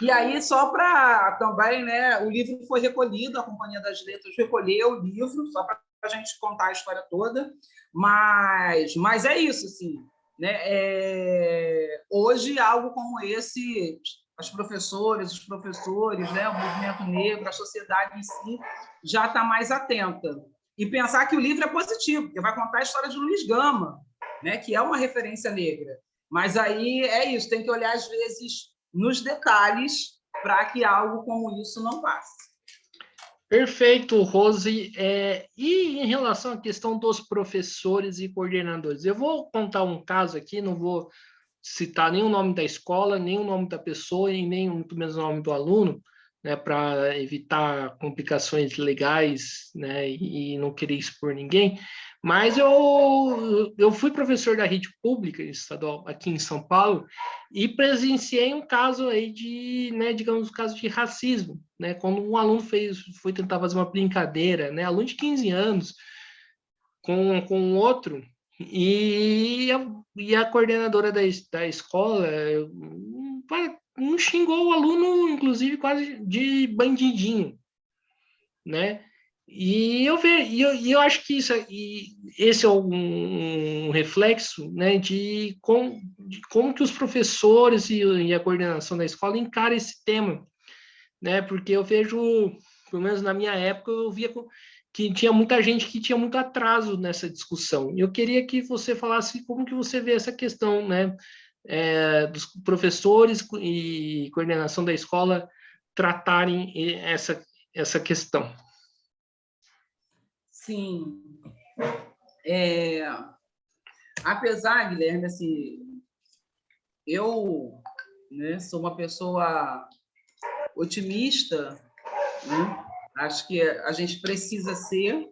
E aí, só para também, né, o livro foi recolhido, a Companhia das Letras recolheu o livro, só para a gente contar a história toda, mas é isso, assim, né? Hoje, algo como esse, as professoras, os professores, né, o movimento negro, a sociedade em si, já está mais atenta. E pensar que o livro é positivo, porque vai contar a história de Luiz Gama, né, que é uma referência negra. Mas aí é isso, tem que olhar, às vezes, nos detalhes para que algo como isso não passe. Perfeito, Rose. E em relação à questão dos professores e coordenadores, eu vou contar um caso aqui, não vou citar nem o nome da escola, nem o nome da pessoa e nem muito menos o nome do aluno, né, para evitar complicações legais, né, e não querer expor ninguém. Mas eu fui professor da rede pública estadual aqui em São Paulo e presenciei um caso aí de, né, digamos, um caso de racismo, né, quando um aluno foi tentar fazer uma brincadeira, né, aluno de 15 anos, com outro, e a coordenadora da escola não xingou o aluno, inclusive, quase de bandidinho, né? E eu acho que esse é um reflexo, né, de como que os professores e a coordenação da escola encaram esse tema, né? Porque eu vejo, pelo menos na minha época, eu via que tinha muita gente que tinha muito atraso nessa discussão. Eu queria que você falasse como que você vê essa questão, né, dos professores e coordenação da escola tratarem essa questão. Sim. Apesar, Guilherme, assim, eu, né, sou uma pessoa otimista, né? Acho que a gente precisa ser,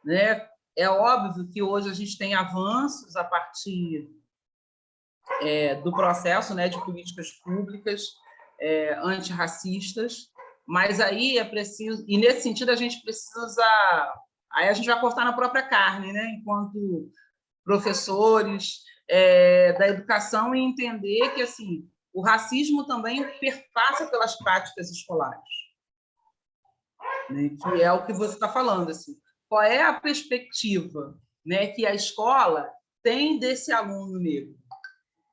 né? É óbvio que hoje a gente tem avanços a partir do processo, né, de políticas públicas antirracistas, mas aí é preciso, e nesse sentido a gente precisa, aí a gente vai cortar na própria carne, né, enquanto professores da educação, e entender que assim o racismo também perpassa pelas práticas escolares, né, que é o que você está falando, assim, qual é a perspectiva, né, que a escola tem desse aluno negro.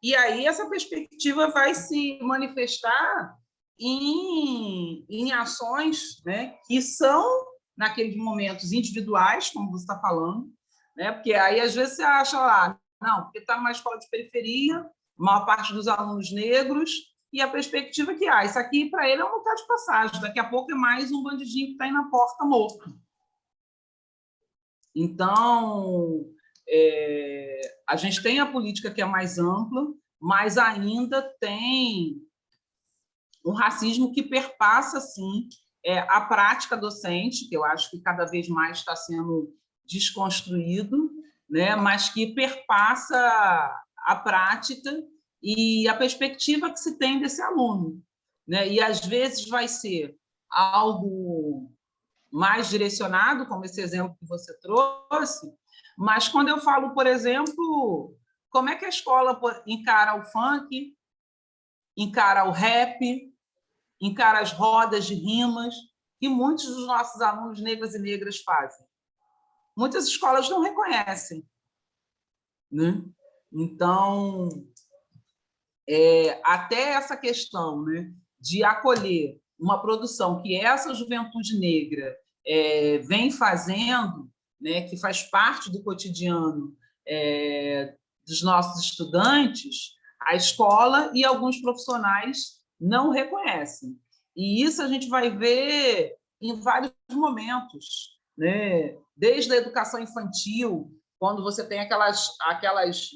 E aí essa perspectiva vai se manifestar em ações, né, que são, naqueles momentos, individuais, como você está falando, né, porque aí, às vezes, você acha lá, não, porque está numa escola de periferia, a maior parte dos alunos negros, e a perspectiva que, isso aqui, para ele, é um lugar de passagem, daqui a pouco é mais um bandidinho que está aí na porta morto. Então, a gente tem a política que é mais ampla, mas ainda tem um racismo que perpassa, sim, a prática docente, que eu acho que cada vez mais está sendo desconstruído, né? Mas que perpassa a prática e a perspectiva que se tem desse aluno, né? E às vezes vai ser algo mais direcionado, como esse exemplo que você trouxe, mas quando eu falo, por exemplo, como é que a escola encara o funk, encara o rap, encara as rodas de rimas, que muitos dos nossos alunos negros e negras fazem. Muitas escolas não reconhecem, né? Então, até essa questão, né, de acolher uma produção que essa juventude negra vem fazendo, né, que faz parte do cotidiano dos nossos estudantes, a escola e alguns profissionais não reconhecem. E isso a gente vai ver em vários momentos, né? Desde a educação infantil, quando você tem aquelas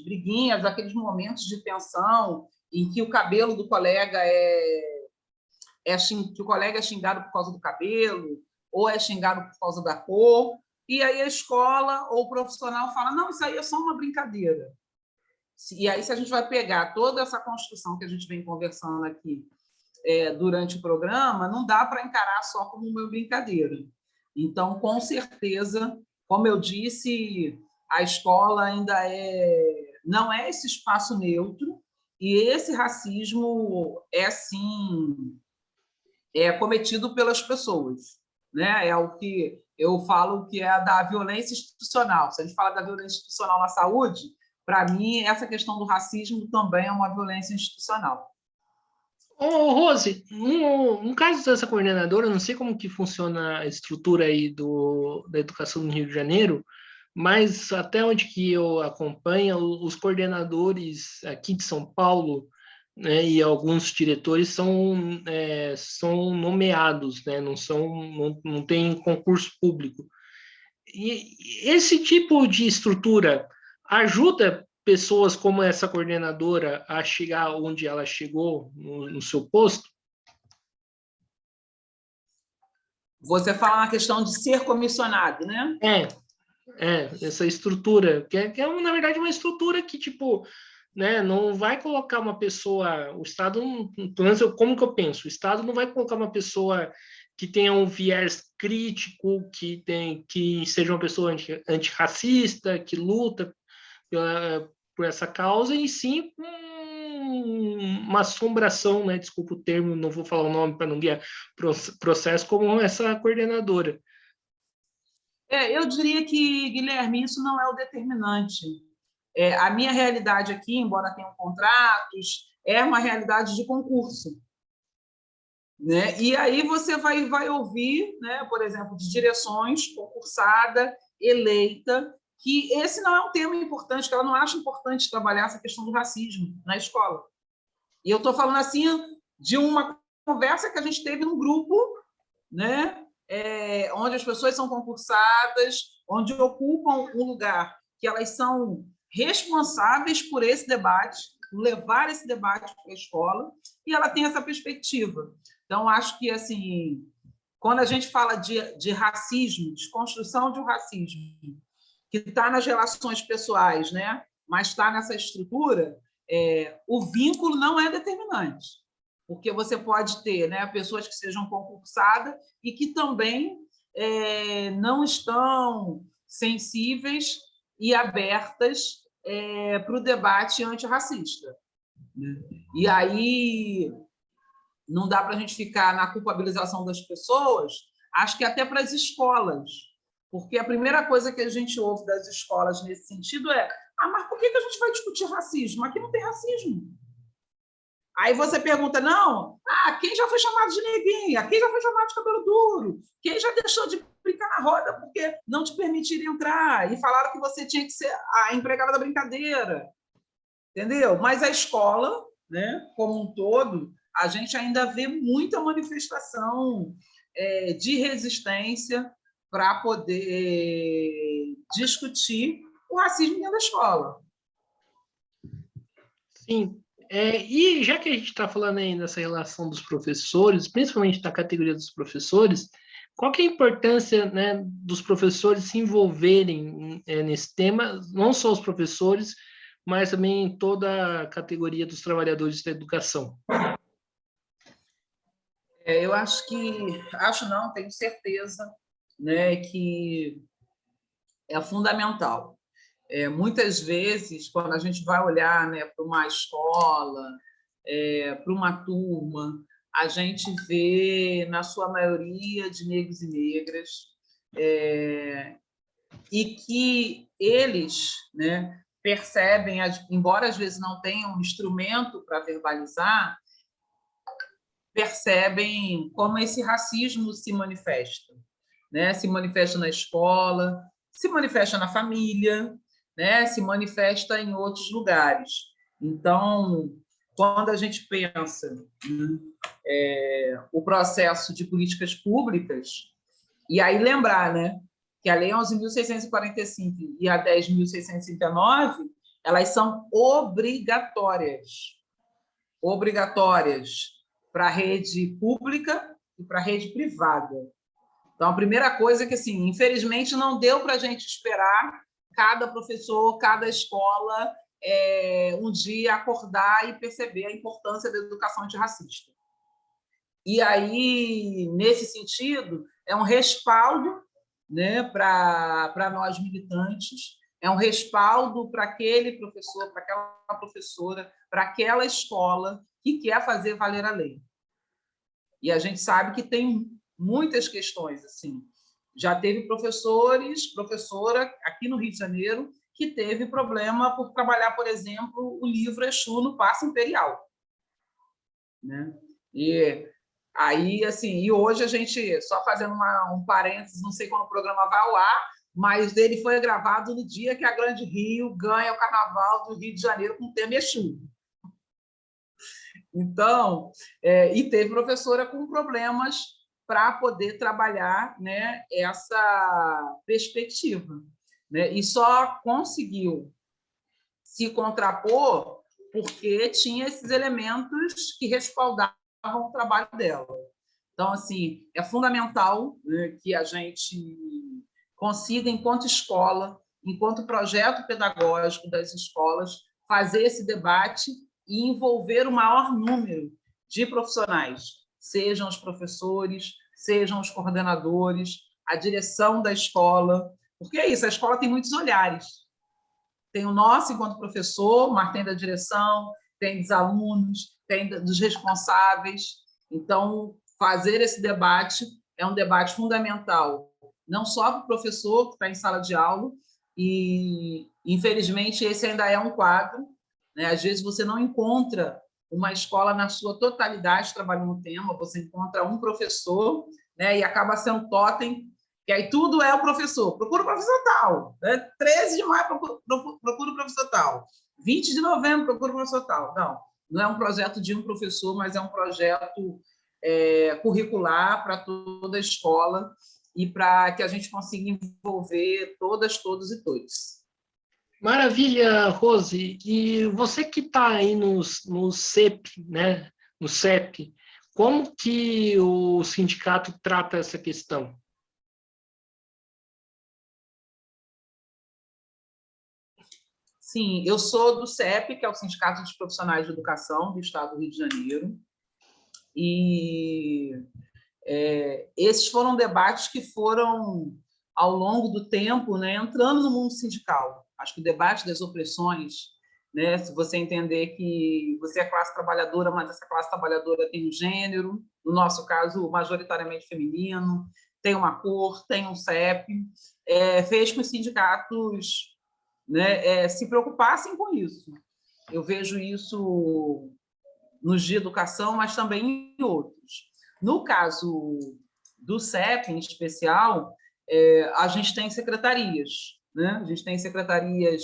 briguinhas, aqueles momentos de tensão, em que o cabelo do colega que o colega é xingado por causa do cabelo, ou é xingado por causa da cor, e aí a escola ou o profissional fala, não, isso aí é só uma brincadeira. E aí, se a gente vai pegar toda essa construção que a gente vem conversando aqui durante o programa, não dá para encarar só como uma brincadeira. Então, com certeza, como eu disse, a escola ainda não é esse espaço neutro, e esse racismo sim, cometido pelas pessoas, né? É o que eu falo que é da violência institucional. Se a gente fala da violência institucional na saúde, para mim, essa questão do racismo também é uma violência institucional. Ô, Rose, no caso dessa coordenadora, eu não sei como que funciona a estrutura aí da educação no Rio de Janeiro, mas até onde que eu acompanho, os coordenadores aqui de São Paulo, né, e alguns diretores são nomeados, né, não tem concurso público. E esse tipo de estrutura ajuda pessoas como essa coordenadora a chegar onde ela chegou no seu posto? Você fala na questão de ser comissionado, né? Essa estrutura, que é na verdade, uma estrutura que, tipo, né, não vai colocar uma pessoa, o Estado, pelo menos como que eu penso, o Estado não vai colocar uma pessoa que tenha um viés crítico, que seja uma pessoa antirracista, que luta por essa causa, e sim uma assombração, né? Desculpa o termo, não vou falar o nome para não guiar processo, como essa coordenadora. Eu diria que, Guilherme, isso não é o determinante. A minha realidade aqui, embora tenham contratos, é uma realidade de concurso, né? E aí você vai ouvir, né, por exemplo, de direções, concursada, eleita, que esse não é um tema importante, que ela não acha importante trabalhar essa questão do racismo na escola. E eu estou falando assim de uma conversa que a gente teve num grupo, né, onde as pessoas são concursadas, onde ocupam um lugar que elas são responsáveis por esse debate, levar esse debate para a escola, e ela tem essa perspectiva. Então, acho que, assim, quando a gente fala de racismo, desconstrução de um racismo, que está nas relações pessoais, né, mas está nessa estrutura, o vínculo não é determinante, porque você pode ter, né, pessoas que sejam concursadas e que também não estão sensíveis e abertas para o debate antirracista. E aí não dá para a gente ficar na culpabilização das pessoas, acho que até para as escolas, porque a primeira coisa que a gente ouve das escolas nesse sentido é: mas por que a gente vai discutir racismo? Aqui não tem racismo. Aí você pergunta, não, quem já foi chamado de neguinha? Quem já foi chamado de cabelo duro? Quem já deixou de brincar na roda porque não te permitiram entrar? E falaram que você tinha que ser a empregada da brincadeira. Entendeu? Mas a escola, né, como um todo, a gente ainda vê muita manifestação de resistência para poder discutir o racismo dentro da escola. Sim. E já que a gente está falando aí dessa relação dos professores, principalmente da categoria dos professores, qual que é a importância, né, dos professores se envolverem nesse tema, não só os professores, mas também toda a categoria dos trabalhadores da educação? Eu acho não, tenho certeza, né, que é fundamental. Muitas vezes, quando a gente vai olhar, né, para uma escola, para uma turma, a gente vê, na sua maioria, de negros e negras, e que eles, né, percebem, embora às vezes não tenham um instrumento para verbalizar, percebem como esse racismo se manifesta, né? Se manifesta na escola, se manifesta na família, né? Se manifesta em outros lugares. Então, quando a gente pensa o processo de políticas públicas, e aí lembrar, né, que a Lei 11.645 e a 10.639, elas são obrigatórias para a rede pública e para a rede privada. Então, a primeira coisa é que, assim, infelizmente, não deu para a gente esperar cada professor, cada escola, um dia acordar e perceber a importância da educação antirracista. E aí, nesse sentido, é um respaldo, né, para nós militantes, é um respaldo para aquele professor, para aquela professora, para aquela escola que quer fazer valer a lei. E a gente sabe que tem muitas questões assim. Já teve professora aqui no Rio de Janeiro que teve problema por trabalhar, por exemplo, o livro Exu no Paço Imperial, né? E aí, assim, e hoje a gente, só fazendo um parênteses, não sei quando o programa vai ao ar, mas ele foi gravado no dia que a Grande Rio ganha o Carnaval do Rio de Janeiro com o tema Exu. Então, e teve professora com problemas para poder trabalhar, né, essa perspectiva, né? E só conseguiu se contrapor porque tinha esses elementos que respaldavam o trabalho dela. Então, assim, é fundamental, né, que a gente consiga, enquanto escola, enquanto projeto pedagógico das escolas, fazer esse debate e envolver o maior número de profissionais, sejam os professores, sejam os coordenadores, a direção da escola, porque é isso, a escola tem muitos olhares. Tem o nosso enquanto professor, mas tem da direção, tem dos alunos, tem dos responsáveis. Então, fazer esse debate é um debate fundamental, não só para o professor que está em sala de aula, e, infelizmente, esse ainda é um quadro, né? Às vezes você não encontra uma escola na sua totalidade trabalhando no tema, você encontra um professor, né? E acaba sendo totem, que aí tudo é o professor. Procura o professor tal, né? 13 de maio procura o professor tal, 20 de novembro procura o professor tal. Não é um projeto de um professor, mas é um projeto curricular para toda a escola e para que a gente consiga envolver todas, todos e todos. Maravilha, Rose. E você que está aí no CEP, né? No CEP, como que o sindicato trata essa questão? Sim, eu sou do CEP, que é o Sindicato dos Profissionais de Educação do Estado do Rio de Janeiro, e esses foram debates que foram, ao longo do tempo, né, entrando no mundo sindical. Acho que o debate das opressões, né, se você entender que você é classe trabalhadora, mas essa classe trabalhadora tem um gênero, no nosso caso, majoritariamente feminino, tem uma cor, tem um CEP, fez com que os sindicatos, né, se preocupassem com isso. Eu vejo isso nos de educação, mas também em outros. No caso do CEP, em especial, a gente tem secretarias, né? A gente tem secretarias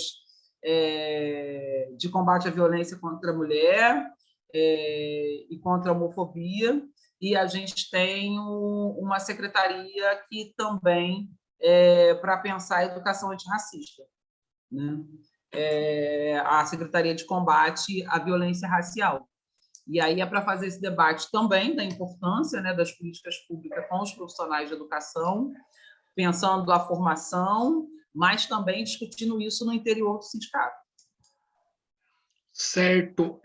de combate à violência contra a mulher e contra a homofobia, e a gente tem uma secretaria que também para pensar a educação antirracista, né? A Secretaria de Combate à Violência Racial. E aí é para fazer esse debate também da importância, né, das políticas públicas com os profissionais de educação, pensando a formação, mas também discutindo isso no interior do sindicato. Certo.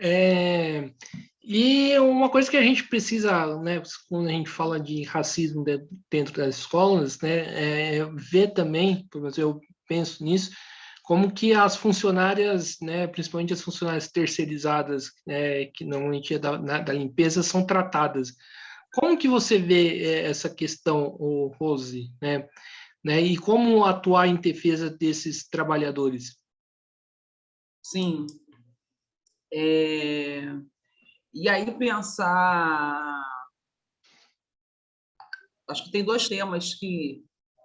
E uma coisa que a gente precisa, né, quando a gente fala de racismo dentro das escolas, né, é ver também, pelo menos eu penso nisso, como que as funcionárias, né, principalmente as funcionárias terceirizadas, que normalmente é da limpeza, são tratadas. Como que você vê essa questão, Rose, né, e como atuar em defesa desses trabalhadores? Sim. E aí pensar... Acho que tem dois temas que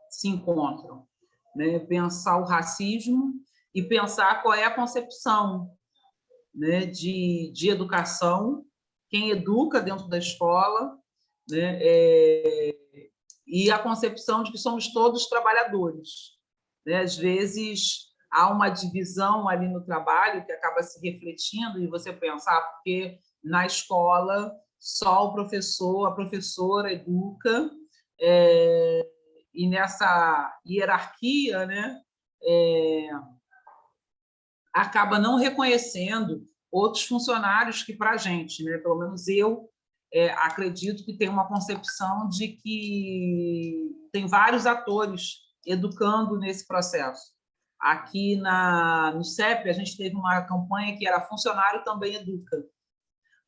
se encontram, né? Pensar o racismo e pensar qual é a concepção, né, de educação, quem educa dentro da escola, né, e a concepção de que somos todos trabalhadores, né? Às vezes há uma divisão ali no trabalho que acaba se refletindo e você pensar, porque na escola só o professor, a professora educa, e nessa hierarquia, né, acaba não reconhecendo outros funcionários que, para a gente, né, pelo menos eu acredito que tem uma concepção de que tem vários atores educando nesse processo. Aqui no CEP, a gente teve uma campanha que era Funcionário Também Educa,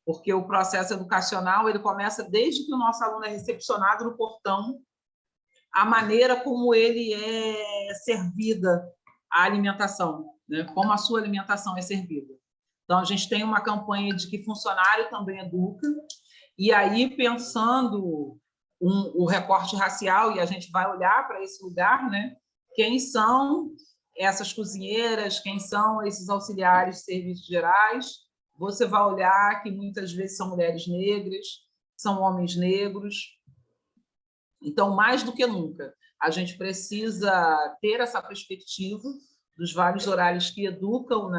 porque o processo educacional ele começa desde que o nosso aluno é recepcionado no portão, a maneira como ele é servida a alimentação, né? Como a sua alimentação é servida. Então, a gente tem uma campanha de que funcionário também educa, e aí, pensando o recorte racial, e a gente vai olhar para esse lugar, né? Quem são essas cozinheiras, quem são esses auxiliares de serviços gerais? Você vai olhar que muitas vezes são mulheres negras, são homens negros. Então, mais do que nunca, a gente precisa ter essa perspectiva dos vários horários que educam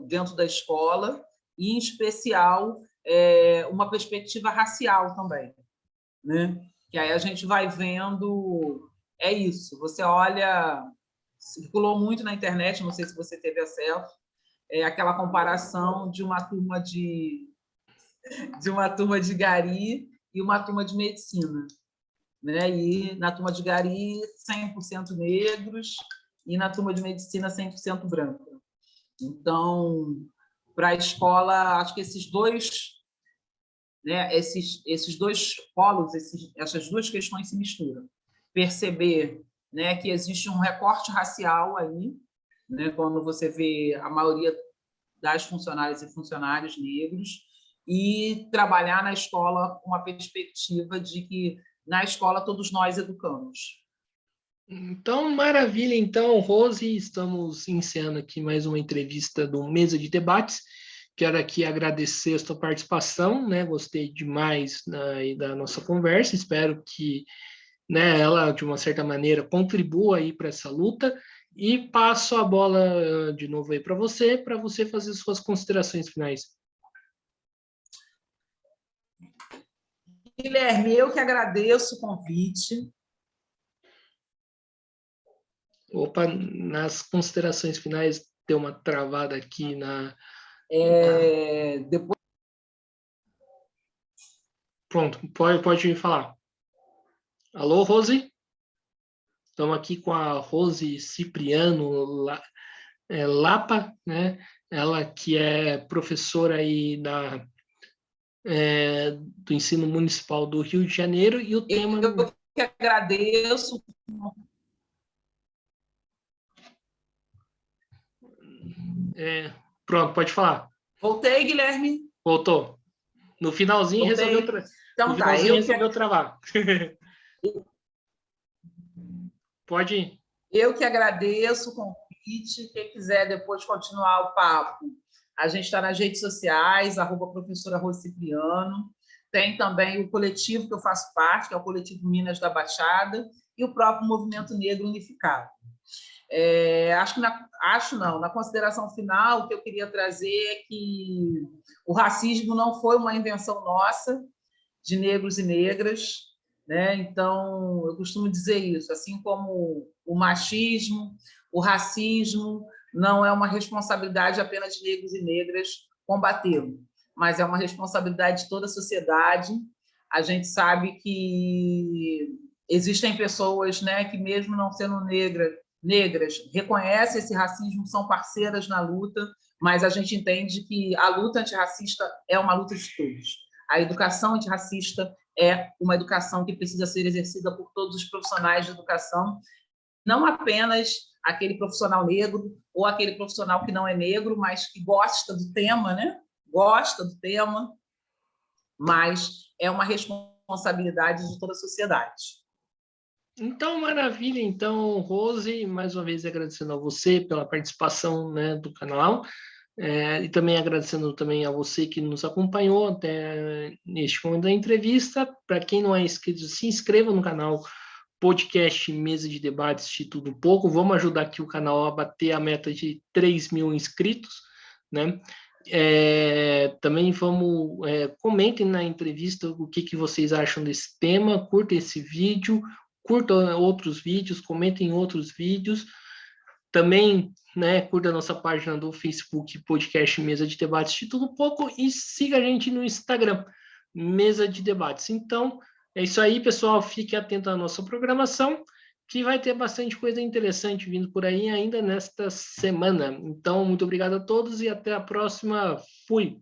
dentro da escola, e, em especial, uma perspectiva racial também, né? Que aí a gente vai vendo... É isso, você olha... Circulou muito na internet, não sei se você teve acesso, aquela comparação de uma turma de gari e uma turma de medicina, né? E na turma de gari, 100% negros, e na turma de medicina, 100% branca. Então, para a escola, acho que esses dois, né, esses dois polos, essas duas questões se misturam. Perceber, né, que existe um recorte racial aí, né, quando você vê a maioria das funcionárias e funcionários negros, e trabalhar na escola com a perspectiva de que na escola todos nós educamos. Então, maravilha. Então, Rose, estamos encerrando aqui mais uma entrevista do Mesa de Debates. Quero aqui agradecer a sua participação, né? Gostei demais da nossa conversa. Espero que, né, ela, de uma certa maneira, contribua aí para essa luta. E passo a bola de novo aí para você fazer suas considerações finais. Guilherme, eu que agradeço o convite. Opa, nas considerações finais, deu uma travada aqui na... Depois... Pronto, pode me falar. Alô, Rose? Estamos aqui com a Rose Cipriano Lapa, né? Ela que é professora aí do ensino municipal do Rio de Janeiro, e o tema... Eu que agradeço. Pronto, pode falar. Voltei, Guilherme? Voltou. No finalzinho Voltei. Então, no finalzinho resolveu que... travar. Pode ir. Eu que agradeço o convite. Quem quiser depois continuar o papo, a gente está nas redes sociais, @professora Rose Cipriano. Tem também o coletivo que eu faço parte, que é o Coletivo Minas da Baixada, e o próprio Movimento Negro Unificado. Na consideração final, o que eu queria trazer é que o racismo não foi uma invenção nossa, de negros e negras, né? Então, eu costumo dizer isso, assim como o machismo, o racismo não é uma responsabilidade apenas de negros e negras combatê-lo, mas é uma responsabilidade de toda a sociedade. A gente sabe que existem pessoas, né, que mesmo não sendo negras, reconhecem esse racismo, são parceiras na luta, mas a gente entende que a luta antirracista é uma luta de todos. A educação antirracista é uma educação que precisa ser exercida por todos os profissionais de educação, não apenas aquele profissional negro ou aquele profissional que não é negro, mas que gosta do tema, né? Gosta do tema, mas é uma responsabilidade de toda a sociedade. Então, maravilha. Então, Rose, mais uma vez agradecendo a você pela participação, né, do canal, e também agradecendo também a você que nos acompanhou até neste momento da entrevista. Para quem não é inscrito, se inscreva no canal Podcast Mesa de Debates de Tudo Um Pouco. Vamos ajudar aqui o canal a bater a meta de 3.000 inscritos, né? Também comentem na entrevista o que vocês acham desse tema, curta esse vídeo, curta outros vídeos, comentem outros vídeos. Também, né, curta a nossa página do Facebook, Podcast Mesa de Debates de Tudo Um Pouco, e siga a gente no Instagram, Mesa de Debates. Então, é isso aí, pessoal. Fique atento à nossa programação, que vai ter bastante coisa interessante vindo por aí ainda nesta semana. Então, muito obrigado a todos e até a próxima. Fui!